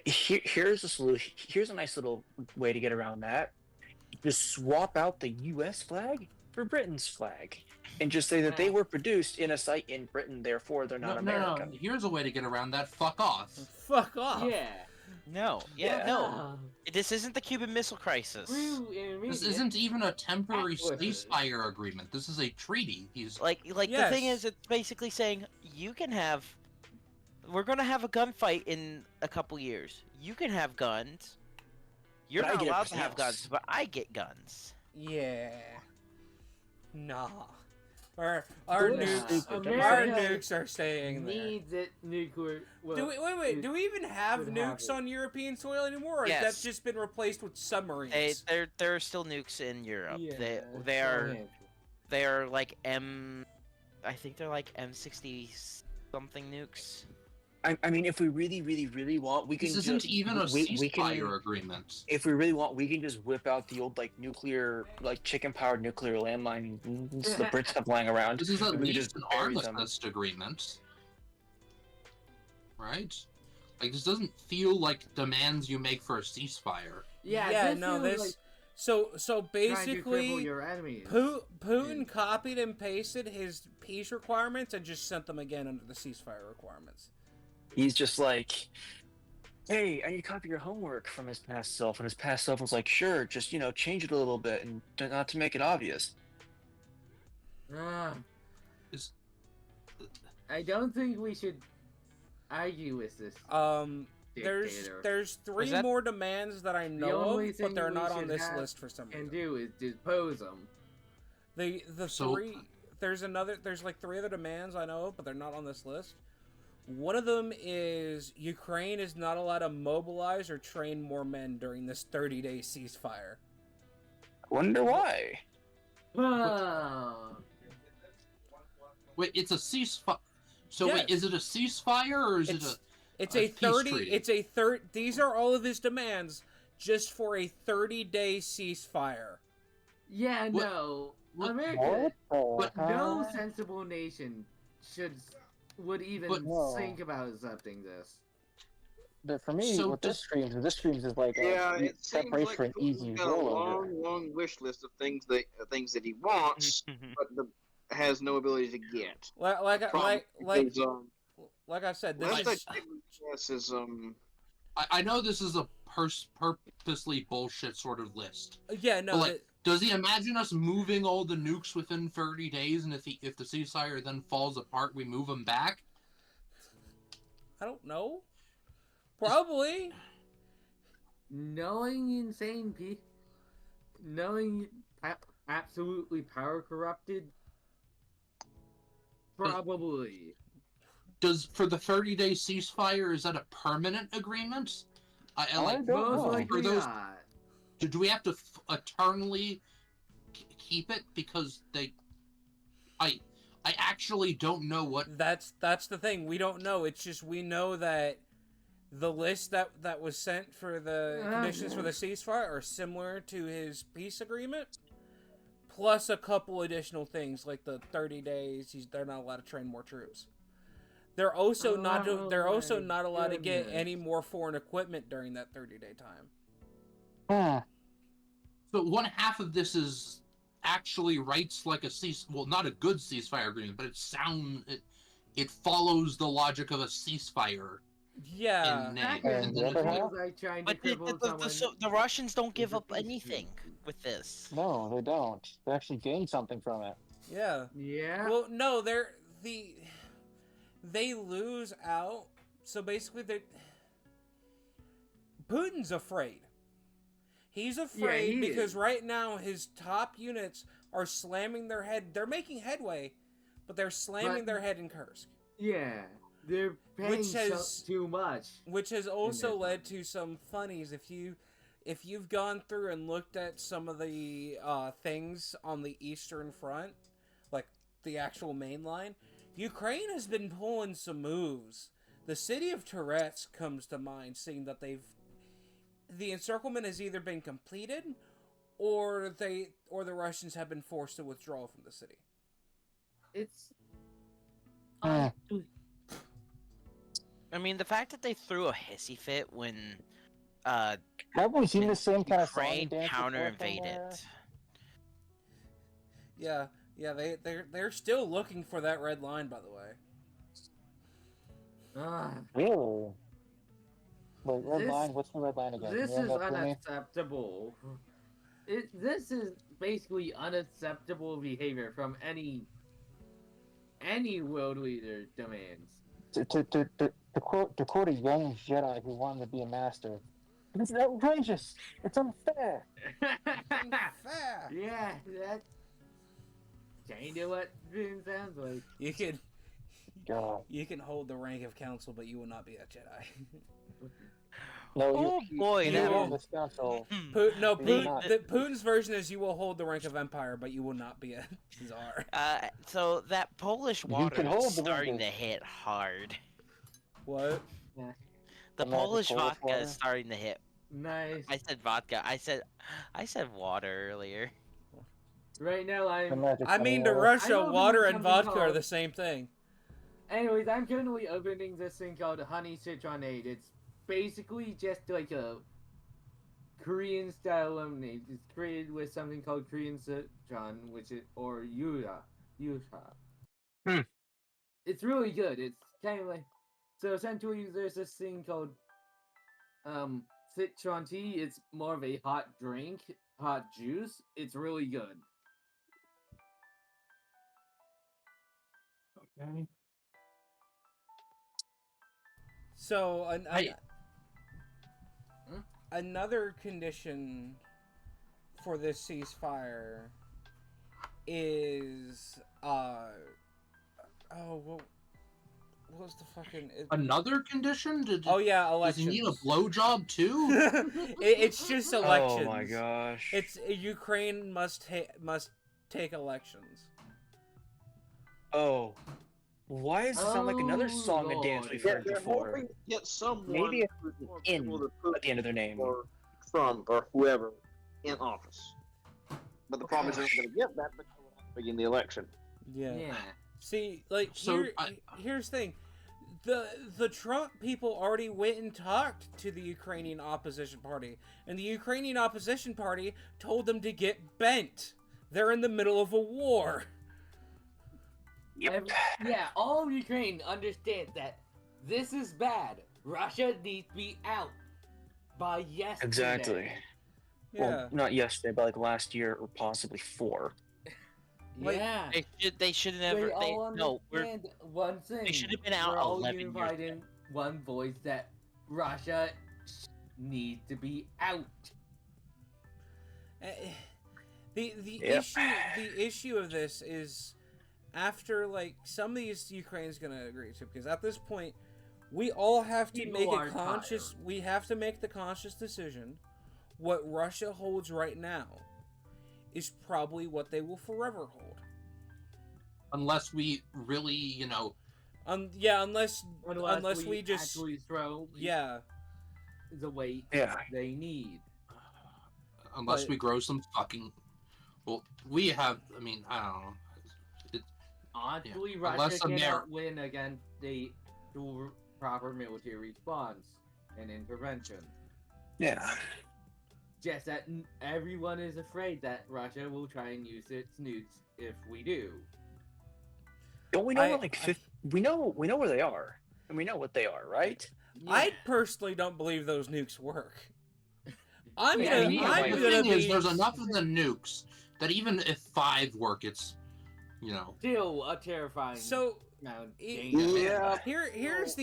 Here's a solution. Here's a nice little way to get around that. Just swap out the U.S. flag for Britain's flag, and just say that they were produced in a site in Britain, therefore they're not American. No. Here's a way to get around that. Fuck off. Fuck off. Yeah. No. No. This isn't the Cuban Missile Crisis. This isn't even a temporary ceasefire agreement. This is a treaty. He's Like Yes. the thing is, it's basically saying we're gonna have a gunfight in a couple years. You can have guns. You're But I not get allowed to everything have else. guns, but I get guns. Yeah. Nah. Our America nukes are staying there. Needs it nuclear. Well, Do we even have would nukes have it. on European soil anymore? Or Yes. has that just been replaced with submarines? There are still nukes in Europe. yeah, They are like I think they're like M60 something nukes. I mean, if we really, really, really want, we can This isn't just, even a we ceasefire can, agreement. if we really want, we can just whip out the old, like, nuclear, like, chicken-powered nuclear landmines the Brits have lying around. This is and at we can least an bury them. armistice agreement. Right? Like, this doesn't feel like demands you make for a ceasefire. Yeah. no, feels this. like So trying to cripple basically, your enemies. Putin copied and pasted his peace requirements and just sent them again under the ceasefire requirements. He's just like, hey, I need to copy your homework from his past self. And his past self was like, sure, just, change it a little bit and not to make it obvious. Is- I don't think we should argue with this. Dictator. There's three that- more demands that I know only of, but thing they're we not on should this have list for some Can reason. do is depose them. The So- three there's like three other demands I know of, but they're not on this list. One of them is Ukraine is not allowed to mobilize or train more men during this 30-day ceasefire. Wonder why. Wait, it's a ceasefire. So Yes. wait, is it a ceasefire or is it a? It's a a peace 30. treaty. It's a third. These are all of his demands, just for a 30-day ceasefire. Yeah, What- no. what- America, What the no heck? sensible nation would even But- No. think about accepting this. But for me, So what this screams is like Yeah, a it seems preparation like for an easy Putin's got a rollover. long wish list of things that he wants, but has no ability to get. Like Because, I said, last I this is checked, yes, is I know this is a purposely bullshit sort of list. yeah no. But, like, does he imagine us moving all the nukes within 30 days, and if the ceasefire then falls apart, we move them back? I don't know. Probably. Knowing absolutely power corrupted, probably. For the 30-day ceasefire, is that a permanent agreement? I don't Most know. likely those- not. Do we have to eternally keep it because I actually don't know what. That's the thing. We don't know. It's just we know that the list that was sent for the conditions for the ceasefire are similar to his peace agreement, plus a couple additional things like the 30 days. They're not allowed to train more troops. They're also not allowed to get goodness. any more foreign equipment during that 30-day time. So one half of this is actually writes like a well, not a good ceasefire agreement, but it follows the logic of a ceasefire. Yeah. In name. And the other half? Like trying to But the Russians don't give up anything with this. No, they don't. They actually gain something from it. Yeah. Yeah. Well, no, they lose out. So basically, Putin's afraid. He's afraid he because is. right now his top units are slamming their head. They're making headway, but they're slamming their head in Kursk, Yeah. They're paying Which has- too much. which has also their led to some funnies. If you've gone through and looked at some of the things on the Eastern Front, like the actual main line, Ukraine has been pulling some moves. The city of Tourette's comes to mind, seeing that the encirclement has either been completed or the Russians have been forced to withdraw from the city. It's. I mean, the fact that they threw a hissy fit when Have we seen the same kind of song Ukraine and dance counter before invaded. somewhere? Yeah, they're still looking for that red line, by the way. Really? Wait, red This- line? What's the red line again? This Can you is run that through me? unacceptable. This is basically unacceptable behavior from any world leader demands. To quote a young Jedi who wanted to be a master, it's outrageous. It's unfair. Fair. Yeah, that's kind of what it sounds like. God. You can hold the rank of council, but you will not be a Jedi. No, Oh boy, you that hold will- this council. Putin, not. Putin's version is you will hold the rank of empire, but you will not be a czar. So that Polish You water can is hold the starting to windows. hit hard. What? The The magic Polish Polish vodka water? is starting to hit. Nice. I said vodka. I said water earlier. Right now, The magic I mean, to water. Russia, I'm water opening and something vodka are called- the same thing. Anyways, I'm currently opening this thing called Honey Citronade. It's basically just like a Korean style lemonade. It's created with something called Korean citron, or Yura. It's really good. It's kind of like, so essentially there's this thing called citron tea. It's more of a hot drink, hot juice. It's really good. Okay. So I- another condition for this ceasefire is what was the fucking Another condition? oh yeah, Does elections. he need a blowjob too? It's just elections. Oh my gosh. It's Ukraine must take elections. Oh. Why does it sound like another Oh, song and dance Lord. we've Yeah, heard they're before? hoping to get someone Maybe who's more in able to put at the end of their name. or Trump or whoever in office. But the problem is they're not going to get that because they're not begin the election. Yeah. Yeah. See, like So, here's the thing. The Trump people already went and talked to the Ukrainian opposition party, and the Ukrainian opposition party told them to get bent. They're in the middle of a war. Yeah, all of Ukraine understands that this is bad. Russia needs to be out by yesterday. Exactly. Yeah. Well, not yesterday, but like last year or possibly 4. Like, Yeah. They should never. They all understand one thing. they should have been out We're all 11 years unified ago. in one voice that Russia needs to be out. The Yep. issue of this is after like some of these Ukraine's gonna agree to, because at this point we all have to People make are a conscious tired. we have to make the conscious decision. What Russia holds right now is probably what they will forever hold. Unless we really, Unless we just actually throw the weight Yeah. they need. unless But- we grow some fucking. Well, we have. I mean, I don't know. Honestly, Unless Russia cannot Ameri- win against the proper military response and intervention. Yeah. Just that everyone is afraid that Russia will try and use its nukes if we do. Don't we know I- like we know where they are. And we know what they are, right? I personally don't believe those nukes work. I'm Yeah, gonna, me I'm either. the gonna thing is, be. there's enough of the nukes that even if 5 work, it's, Still a terrifying So amount of i- danger. Yeah. here's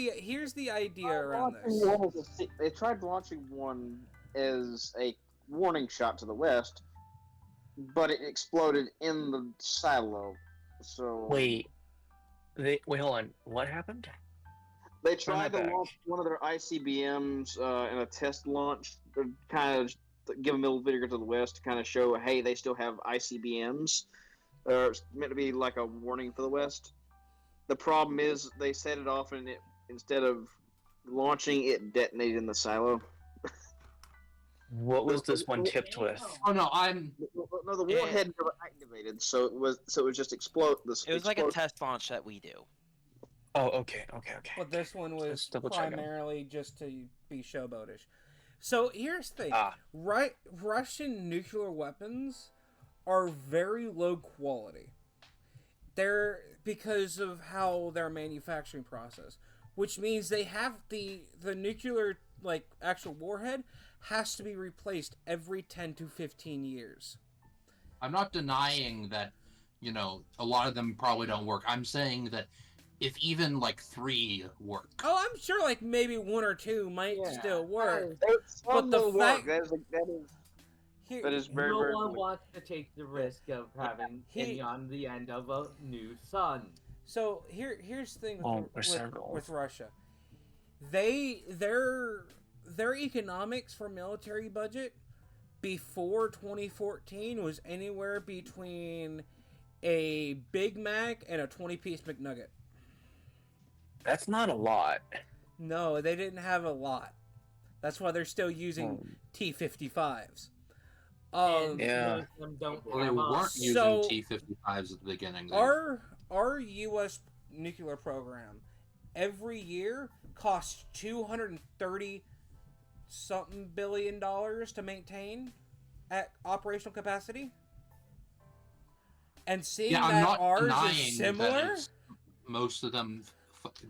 the idea around Launching this. one as they tried launching one as a warning shot to the west, but it exploded in the silo. So Wait, hold on. What happened? they tried to that back. launch one of their ICBMs in a test launch, to kind of give a middle finger to the west to kind of show, hey, they still have ICBMs. It's meant to be like a warning for the west. The problem is they set it off, and it instead of launching, it detonated in the silo. What was this one tipped with? Oh no, I'm. No, the warhead never activated, so it was just explode. It was like a test launch that we do. Oh, okay. But this one was Just double-checking. primarily just to be showboatish. So here's the thing. Russian nuclear weapons are very low quality. They're because of how their manufacturing process, which means they have the nuclear actual warhead has to be replaced every 10 to 15 years. I'm not denying that, a lot of them probably don't work. I'm saying that if even 3 work. Oh, I'm sure maybe 1 or 2 might still work. But the fact that is very, no very one weak. wants to take the risk of having any on the end of a new sun. So here's the thing with Russia. Their economics for military budget before 2014 was anywhere between a Big Mac and a 20-piece McNugget. That's not a lot. No, they didn't have a lot. That's why they're still using T-55s. Yeah. Don't Well, they weren't using T-55s at the beginning. Our U.S. nuclear program every year costs $230 something billion to maintain at operational capacity. And seeing I'm that not ours denying is similar, that most of them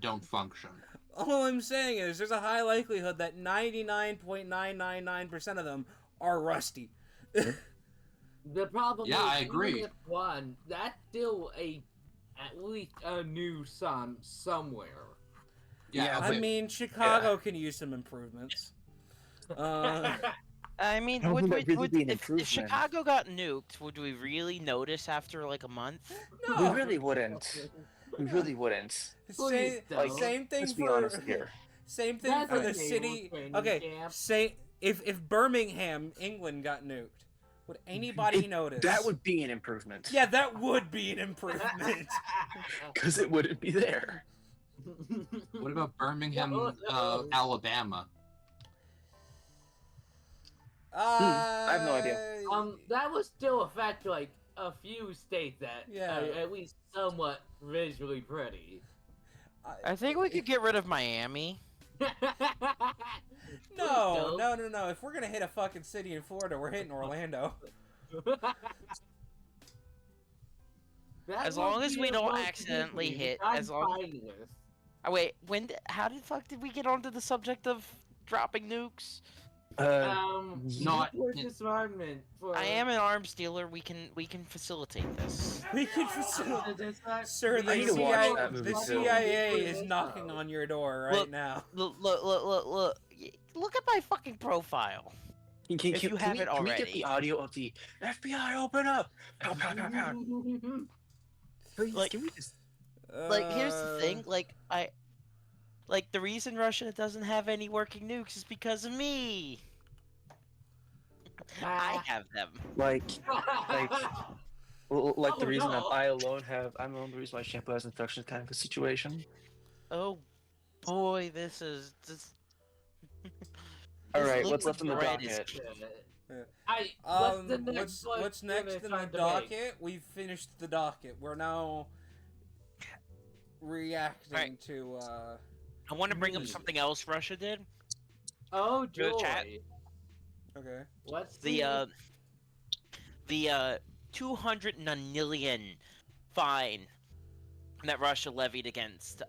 don't function. all I'm saying is there's a high likelihood that 99.999% of them are rusty. The problem is, I agree. even if one, that's still at least a new sun somewhere. Yeah, I mean, Chicago can use some improvements. I mean, I don't think that'd really be an if improvement. Chicago got nuked, would we really notice after a month? No. We really wouldn't. Same thing let's be for honest here. same thing That's for a the naval city. training Okay, camp. say if Birmingham, England got nuked, would anybody notice? That would be an improvement. Yeah, that would be an improvement. Because it wouldn't be there. What about Birmingham, Alabama? I have no idea. That would still affect a few states that Yeah. are at least somewhat visually pretty. I think we could get rid of Miami. No. If we're gonna hit a fucking city in Florida, we're hitting Orlando. As long as we don't accidentally hit. As long. Oh, wait, how the fuck did we get onto the subject of dropping nukes? Not disarmament. I am an arms dealer. We can facilitate this. We can facilitate. Sir, I need to watch that movie the too. CIA is knocking on your door right now. Look! Look at my fucking profile. If you haven't can we get already. the audio of the FBI open up? Pow, pow, pow, pow. Please, can we just... Here's the thing. The reason Russia doesn't have any working nukes is because of me. I have them. the reason that I'm the reason why shampoo has infection kind of a situation. Oh boy, this is just. All right, what's left on the docket? What's next in the docket? We've finished the docket. We're now reacting to. I want to bring up something else Russia did. Oh, Go to chat. joy. Okay. What's The 200 million fine that Russia levied against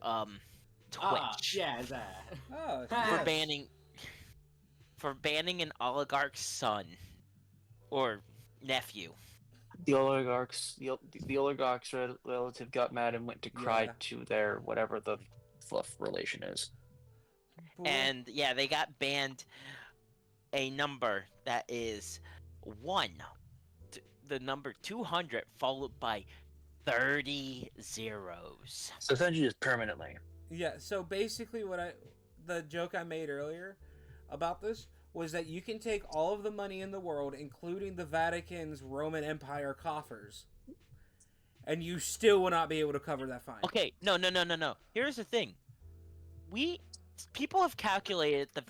Twitch yeah, that. Oh, for banning an oligarch's son or nephew. The oligarch's relative got mad and went to cry to their whatever the fluff relation is. And yeah, they got banned a number that is 1. The number 200 followed by 30 zeros. So essentially just permanently. Yeah, so basically the joke I made earlier about this was that you can take all of the money in the world, including the Vatican's Roman Empire coffers, and you still will not be able to cover that fine. Okay, no. Here's the thing. people have calculated the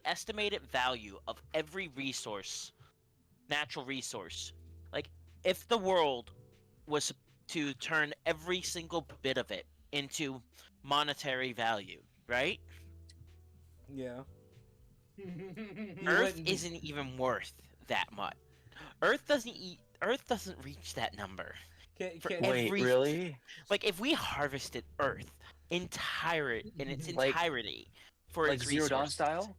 estimated value of every resource, natural resource. Like, if the world was to turn every single bit of it into monetary value, right? Yeah. Earth wouldn't- isn't even worth that much. Earth doesn't reach that number. For Wait, every- really? Like, if we harvested Earth in its Like- entirety for Like its Zero Dawn resources, style?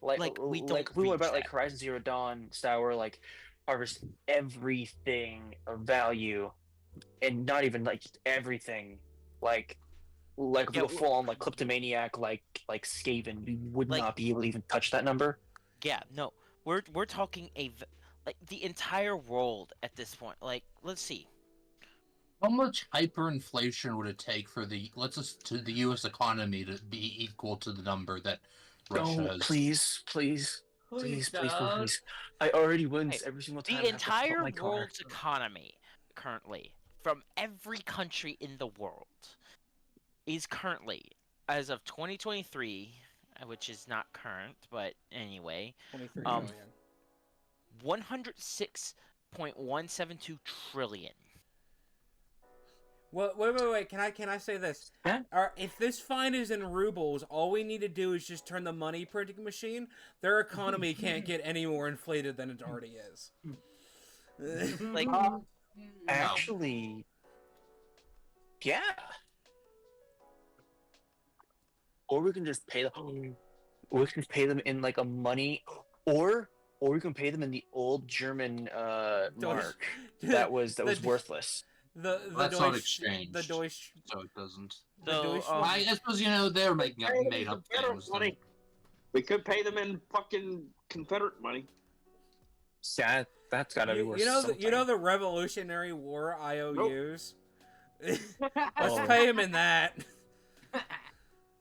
Like we like don't we were reach about like that. Horizon Zero Dawn style, where like harvest everything of value, and not even like just everything, like if Yeah, you go full on like kleptomaniac, like Skaven, we would Like- not be able to even touch that number. Yeah, no, we're talking like the entire world at this point. Like, let's see. How much hyperinflation would it take for the U.S. economy to be equal to the number that Russia Don't, has? please. Please. don't. I already win Hey, every single time. The I have to put entire my car. world's economy currently, from every country in the world, is currently, as of 2023, which is not current, but anyway, 23 Um, million. 106.172 trillion. Well, wait. Can I say this? Huh? If this fine is in rubles, all we need to do is just turn the money printing machine. Their economy can't get any more inflated than it already is. Like, Actually, yeah. Or we can just pay them. Or we can pay them in like a money, or we can pay them in the old German mark that was the- worthless. the That's not Deutsch, exchanged. the Deutsch, So it doesn't. the So, Deutsch. I suppose they're making up Pay them made in up Confederate things. money. We could pay them in fucking Confederate money. That's gotta be worse. You know sometime. the Revolutionary War IOUs. Let's Oh. pay him in that.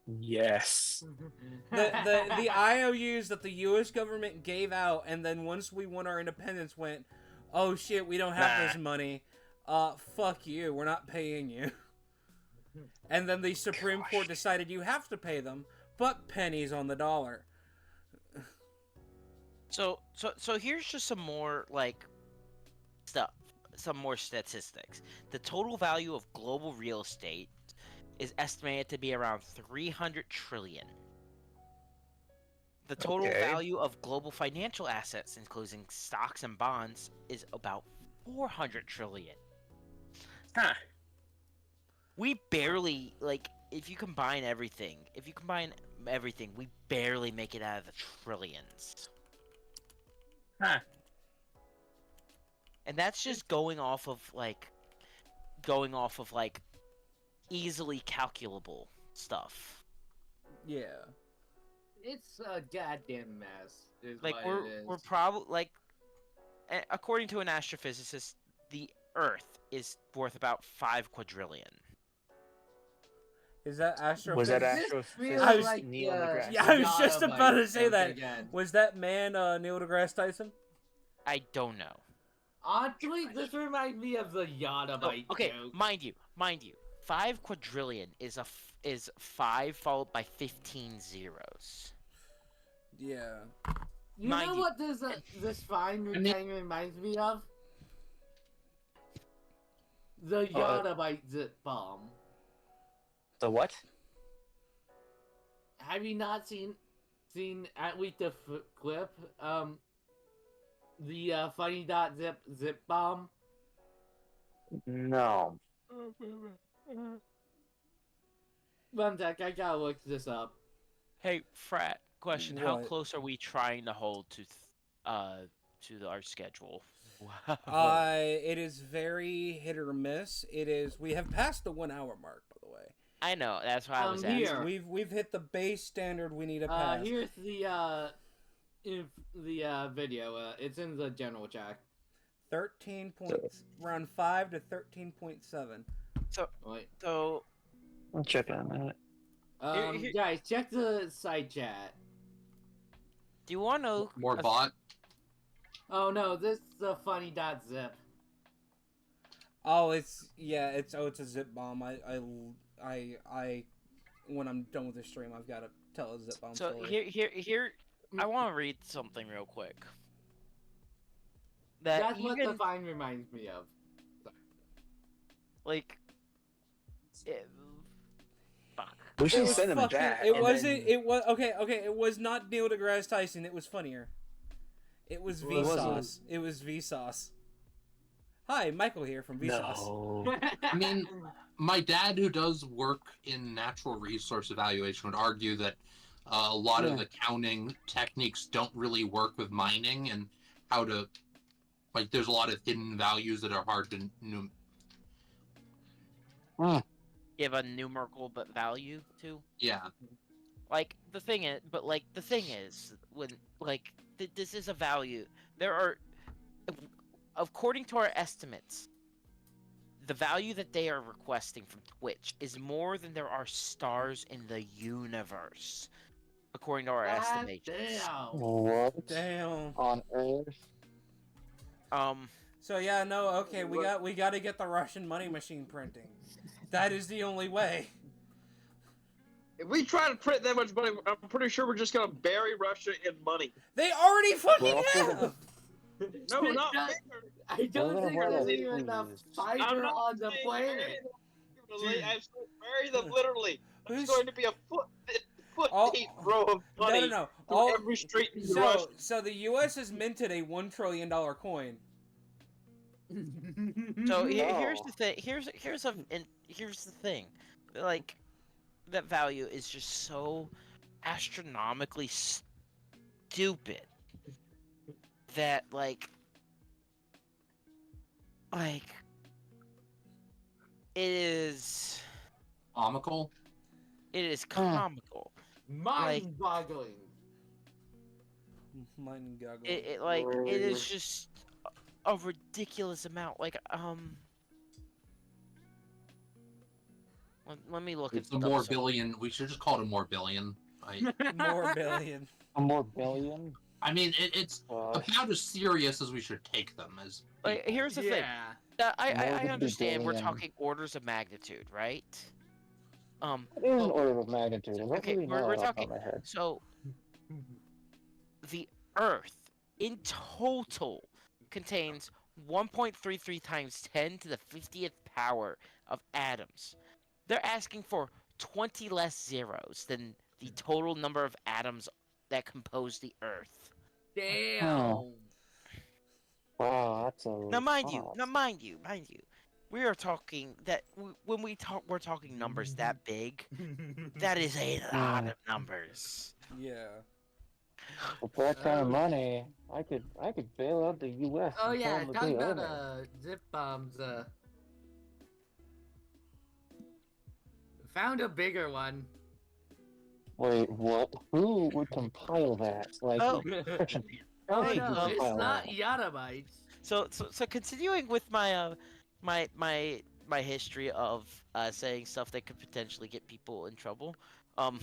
Yes. The IOUs that the U.S. government gave out, and then once we won our independence, went, oh shit, we don't have this money. Fuck you, we're not paying you. And then the Supreme Court decided you have to pay them, but pennies on the dollar. So here's just some more some more statistics. The total value of global real estate is estimated to be around 300 trillion. The total Okay. value of global financial assets, including stocks and bonds, is about 400 trillion. Huh. We barely, if you combine everything, we barely make it out of the trillions. Huh. And that's just going off of easily calculable stuff. Yeah. It's a goddamn mess. Is Like, what we're it is. we're probably according to an astrophysicist, the Earth is worth about 5 quadrillion. Is that astrophysics? Was that This astro? feels I was- like Neil deGrasse. Yeah, I was just about to say that. Again. Was that man Neil deGrasse Tyson? I don't know. Honestly, this reminds me of the Yada Oh, bite okay, joke. mind you, 5 quadrillion is 5 followed by 15 zeros. Yeah. You mind know you- what this fine mean- thing reminds me of? The Yada bite zip bomb. The what? Have you not seen at least the clip? The funny dot zip bomb. No. One sec, I gotta look this up. Hey, Frat, question: How What? close are we trying to hold to our schedule? It is very hit or miss. We have passed the 1 hour mark, by the way. I know. That's why I was asking. Here. We've hit the base standard we need to pass. Here's the video. It's in the general chat. 13 points, around 5 to 13.7. Wait. So, I'll check on that. Here- Guys, check the side chat. do you want to know More a- bot. Oh no, this is the funny dot zip. Oh, it's a zip bomb. I when I'm done with the stream, I've got to tell a zip bomb So story. here, I want to read something real quick. That That's what the even fine reminds me of. like, fuck. We It should was send him fucking. that. It and wasn't. then- It was okay. Okay, it was not Neil deGrasse Tyson. It was funnier. It was Well, it wasn't. Vsauce. It was Vsauce. Hi, Michael here from Vsauce. No. I mean, my dad, who does work in natural resource evaluation, would argue that a lot of the counting techniques don't really work with mining, and how to, like, there's a lot of hidden values that are hard to Give a numerical but value to. yeah. Like the thing is, when like this is a value. There are, according to our estimates, the value that they are requesting from Twitch is more than there are stars in the universe, according to our estimations. What? Damn. On Earth? So yeah, no, okay, we got to get the Russian money machine printing. That is the only way. If we try to print that much money, I'm pretty sure we're just gonna bury Russia in money. They already fucking Well, have. No, not Not- bigger. I don't We're think gonna there's have even enough these. fiber I'm not on the saying planet. bury them. I'm saying bury them literally. There's Who's- going to be a foot Oh, deep row of money No. through every street in Russia. So the U.S. has minted a $1 trillion coin. So Mm-hmm. here's the thing. Here's the thing. Like, that value is just so astronomically stupid that like it is Comical. comical. Mind-boggling. Mine goggle. It is just a ridiculous amount. Like let me look at It's a more billion. We should just call it a more billion. More billion. A more billion? I mean, it's about as serious as we should take them. As Like, people. here's the thing. Yeah. I More than a understand we're billion. talking orders of magnitude, right? It is an order of magnitude. I don't Okay, really know we're off the top talking. of my head. So, the Earth in total contains 1.33 times 10 to the 50th power of atoms. They're asking for 20 less zeros than the total number of atoms that compose the Earth. Damn. Wow, that's a Now, mind lot. you, we are talking that when we're talking numbers that big. That is a lot of numbers. Yeah. With that kind of money, I could bail out the U.S. Oh and tell yeah, them to talking do about anything. zip bombs. Found a bigger one. Wait, what? Who would compile that? Like, Oh. Oh Hey, no, it's compile not that? yottabytes. So continuing with my my history of saying stuff that could potentially get people in trouble. And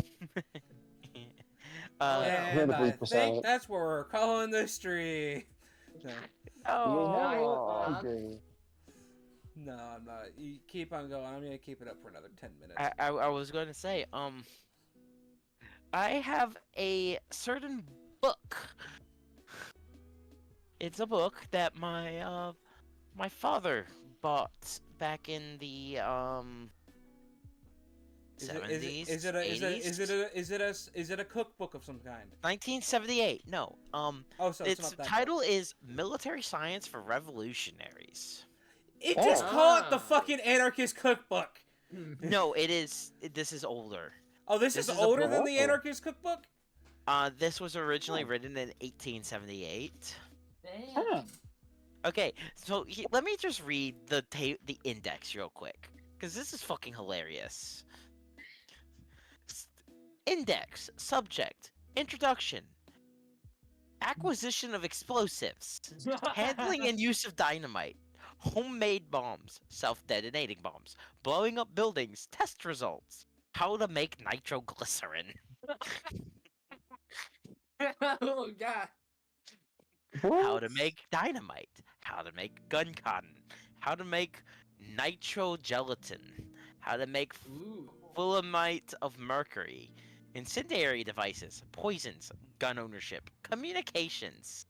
I bleep this think out. that's what we're calling this stream. No, Oh, I agree. no, I'm not. You keep on going. I'm gonna keep it up for another 10 minutes. I was going to say, I have a certain book. It's a book that my my father bought back in the 70s. Is it a cookbook of some kind? 1978. No. Oh, so it's Its not that. title is Military Science for Revolutionaries. It just call it the Ah. fucking anarchist cookbook. No, it is. This is older. Oh, this This is is a older book. than the anarchist cookbook. This was originally written in 1878. Huh. Okay, so let me just read the index real quick, because this is fucking hilarious. Index, subject, introduction, acquisition of explosives, handling and use of dynamite, homemade bombs, self-detonating bombs, blowing up buildings, test results, how to make nitroglycerin. Oh god. How to make dynamite, how to make gun cotton, how to make nitro gelatin, how to make Ooh. fulminate of mercury, incendiary devices, poisons, gun ownership, communications,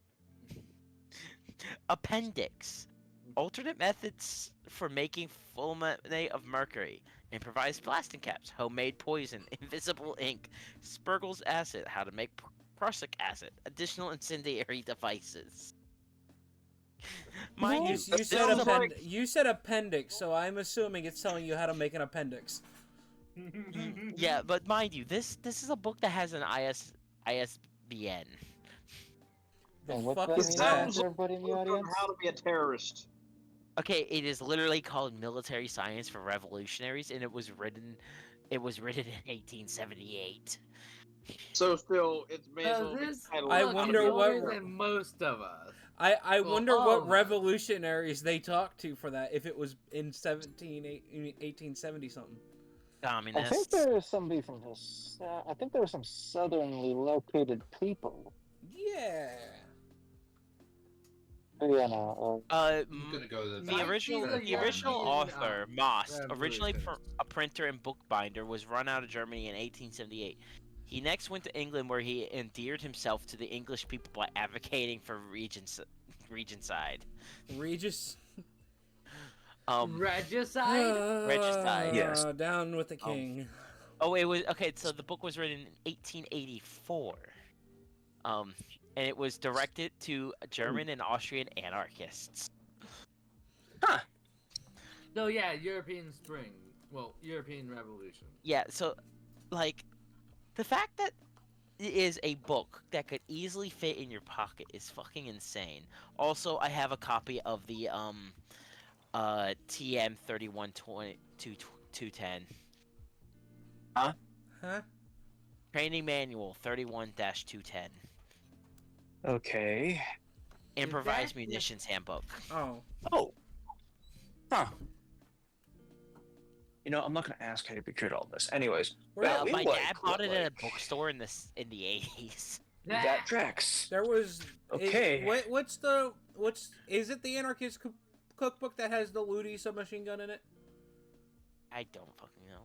appendix, alternate methods for making fulminate of mercury, improvised plastic caps, homemade poison, invisible ink, Spurgle's acid, how to make prussic acid, additional incendiary devices. Mind You, you, you this said is a- you said appendix, so I'm assuming it's telling you how to make an appendix. yeah, but mind you, this is a book that has an ISBN. The And what's fuck that is mean that? to everybody in the On audience? how to be a terrorist. Okay, it is literally called Military Science for Revolutionaries, and it was written in 1878. So still, it's may as So well be this titled I How to wonder Be a what- older Terrorist. than most of us. I Well, wonder all what of us. revolutionaries they talked to for that. If it was in 1870 something. I think Communists. there was somebody from this. I think there were some southernly located people. Yeah. Yeah, no. I'm gonna go to The original European, author, Most, originally revolutions. a printer and bookbinder, was run out of Germany in 1878. He next went to England, where he endeared himself to the English people by advocating for regicide. Regis. Regicide? Regicide. Yes. Down with the king. Oh, it was okay. So the book was written in 1884, and it was directed to German and Austrian anarchists. No, yeah, European Spring. Well, European Revolution. Yeah, so like the fact that it is a book that could easily fit in your pocket is fucking insane. Also, I have a copy of the TM 210. Huh? Training Manual 31-210. Okay. Improvised that- Munitions Handbook. Oh. Oh. Huh. You know, I'm not gonna ask how you procured all this. Anyways, Well, we My like- dad bought it at a like- bookstore in the 80s. that tracks. There was. Okay. What's is it the anarchist cookbook that has the Ludi submachine gun in it? I don't fucking know.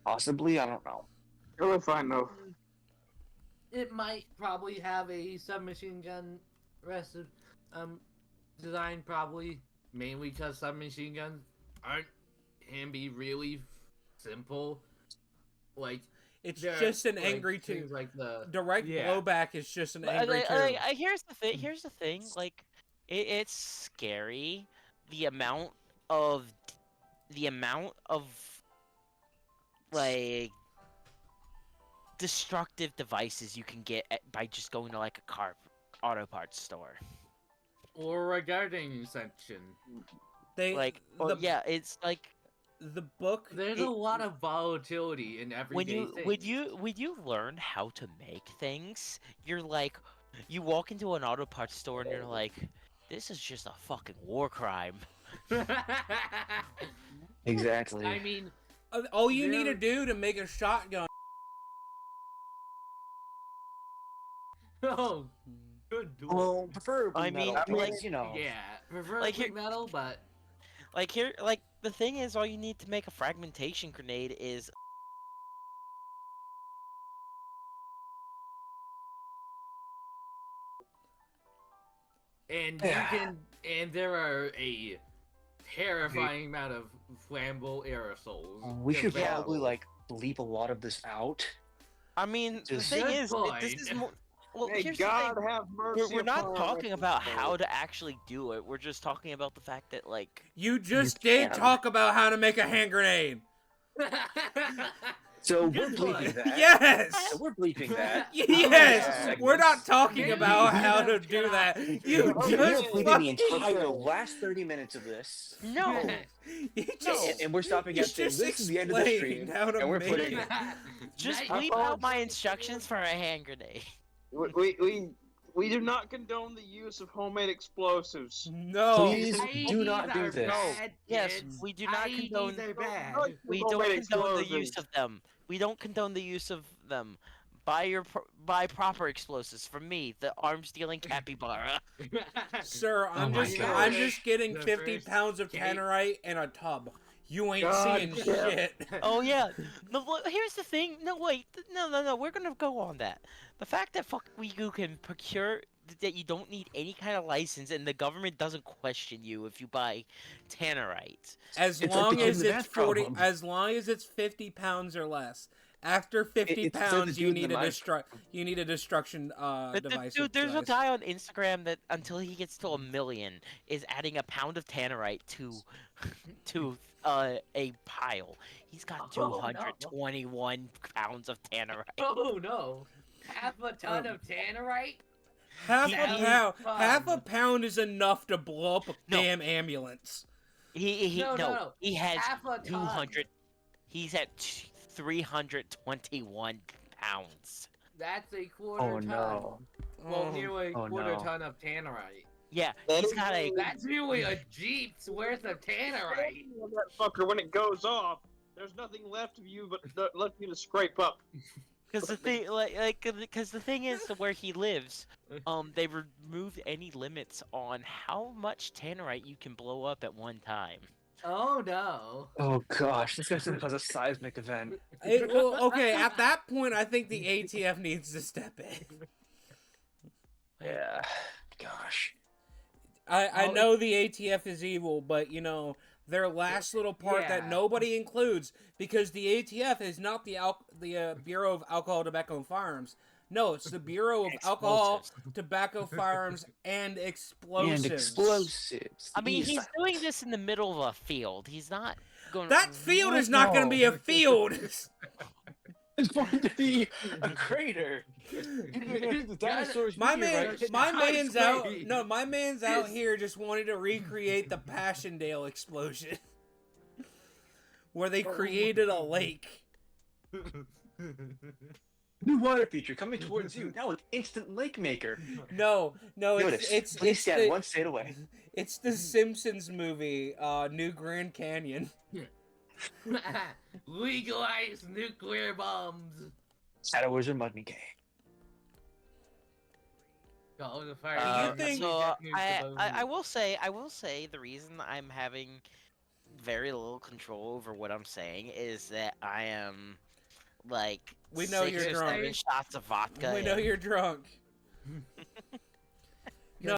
Possibly, I don't know. Go and find though. It might probably have a submachine gun design, probably. Mainly because submachine guns can be really simple. Like, It's there are, just an like, angry things too. like the Direct yeah. blowback is just an But, angry two. here's the thing. Here's the thing. Like, it's scary. The amount of like destructive devices you can get by just going to like a auto parts store. or a gardening section. They Like, yeah, it's like the book. There's a lot of volatility in everyday things. when you learn how to make things, you're like, you walk into an auto parts store and you're like, this is just a fucking war crime. Exactly. I mean, All you need to There- do to make a shotgun. oh, good duel. Well, preferably I mean, metal, like, because, you know. Yeah, preferably here- metal, but Like here, like the thing is, all you need to make a fragmentation grenade is and there are a terrifying amount of flammable aerosols. We should available. probably like bleep a lot of this out. I mean, the Just- thing Good is, this is point. more. Well, May here's God the thing. have mercy. We're not upon talking us. about how to actually do it. We're just talking about the fact that, like, You just did can. talk about how to make a hand grenade. So we're Good bleeping point. that. Yes. So we're bleeping that. Yes. We're not talking Maybe about you how to have do got- that. You We're just bleeping the fucking. entire last 30 minutes of this. no, You No, just, and we're stopping you at saying just this is the end of the explained stream. how to and we're make putting it. just Nice. bleep out my instructions for a hand grenade. We do not condone the use of homemade explosives. No. Please do not do IEDs are this. bad, Yes, kids. we do not IEDs condone. are bad. We Homemade don't condone the use explosives. of them. We don't condone the use of them. Buy proper explosives from me, the arms dealing capybara. Sir, Oh my God. I'm just getting The 50 first pounds of gate. tannerite and a tub. You ain't God seeing damn. shit. Oh yeah. No, here's the thing. No wait. No. We're gonna go on that. The fact that you can procure that you don't need any kind of license and the government doesn't question you if you buy tannerite. As It's like the long kid in as the it's math 40, problem. as long as it's 50 pounds or less. After 50 it's like the pounds, you dude in need the a math you need a destruction device. Dude, there's a guy on Instagram that until he gets to 1,000,000 is adding a pound of tannerite to a pile. He's got Oh, no. 221 pounds of tannerite. Oh no! Half a ton of tannerite? Half He- a he- pound. Half a pound is enough to blow up a No. damn ambulance. No. He has Half a ton. 200. He's at 321 pounds. That's a quarter Oh ton. no. Well, nearly a Oh, quarter no. ton of tannerite. Yeah, That he's is got a. That's nearly a Jeep's worth of tannerite. That fucker, when it goes off, there's nothing left of you but left you to scrape up. Because the thing, because the thing is, where he lives, they removed any limits on how much tannerite you can blow up at one time. Oh no! Oh gosh, this guy's gonna cause a seismic event. Well, okay, at that point, I think the ATF needs to step in. Yeah. Gosh. I know the ATF is evil, but you know their last little part that Yeah. nobody includes, because the ATF is not the Bureau of Alcohol, Tobacco, and Firearms. No, it's the Bureau of Alcohol, Explosives. Tobacco, Firearms, and Explosives. And explosives. I mean, These- he's doing this in the middle of a field. He's not going. That field is not going to be a field. It's going to be a crater. The dinosaurs My meteorite man, hit my the man's Nice out. way. No, my man's out here just wanting to recreate the Passchendaele explosion, where they created a lake. new water feature coming towards you now with instant lake maker. No, Notice, it's please it's stand the, one state away. it's the Simpsons movie, New Grand Canyon. Legalize nuclear bombs. Shadow Wizard Mudney Gang. Oh, the fire. you think- So I will say the reason I'm having very little control over what I'm saying is that I am like We know 6 you're or drunk. 7 shots of vodka. We know in. you're drunk. No.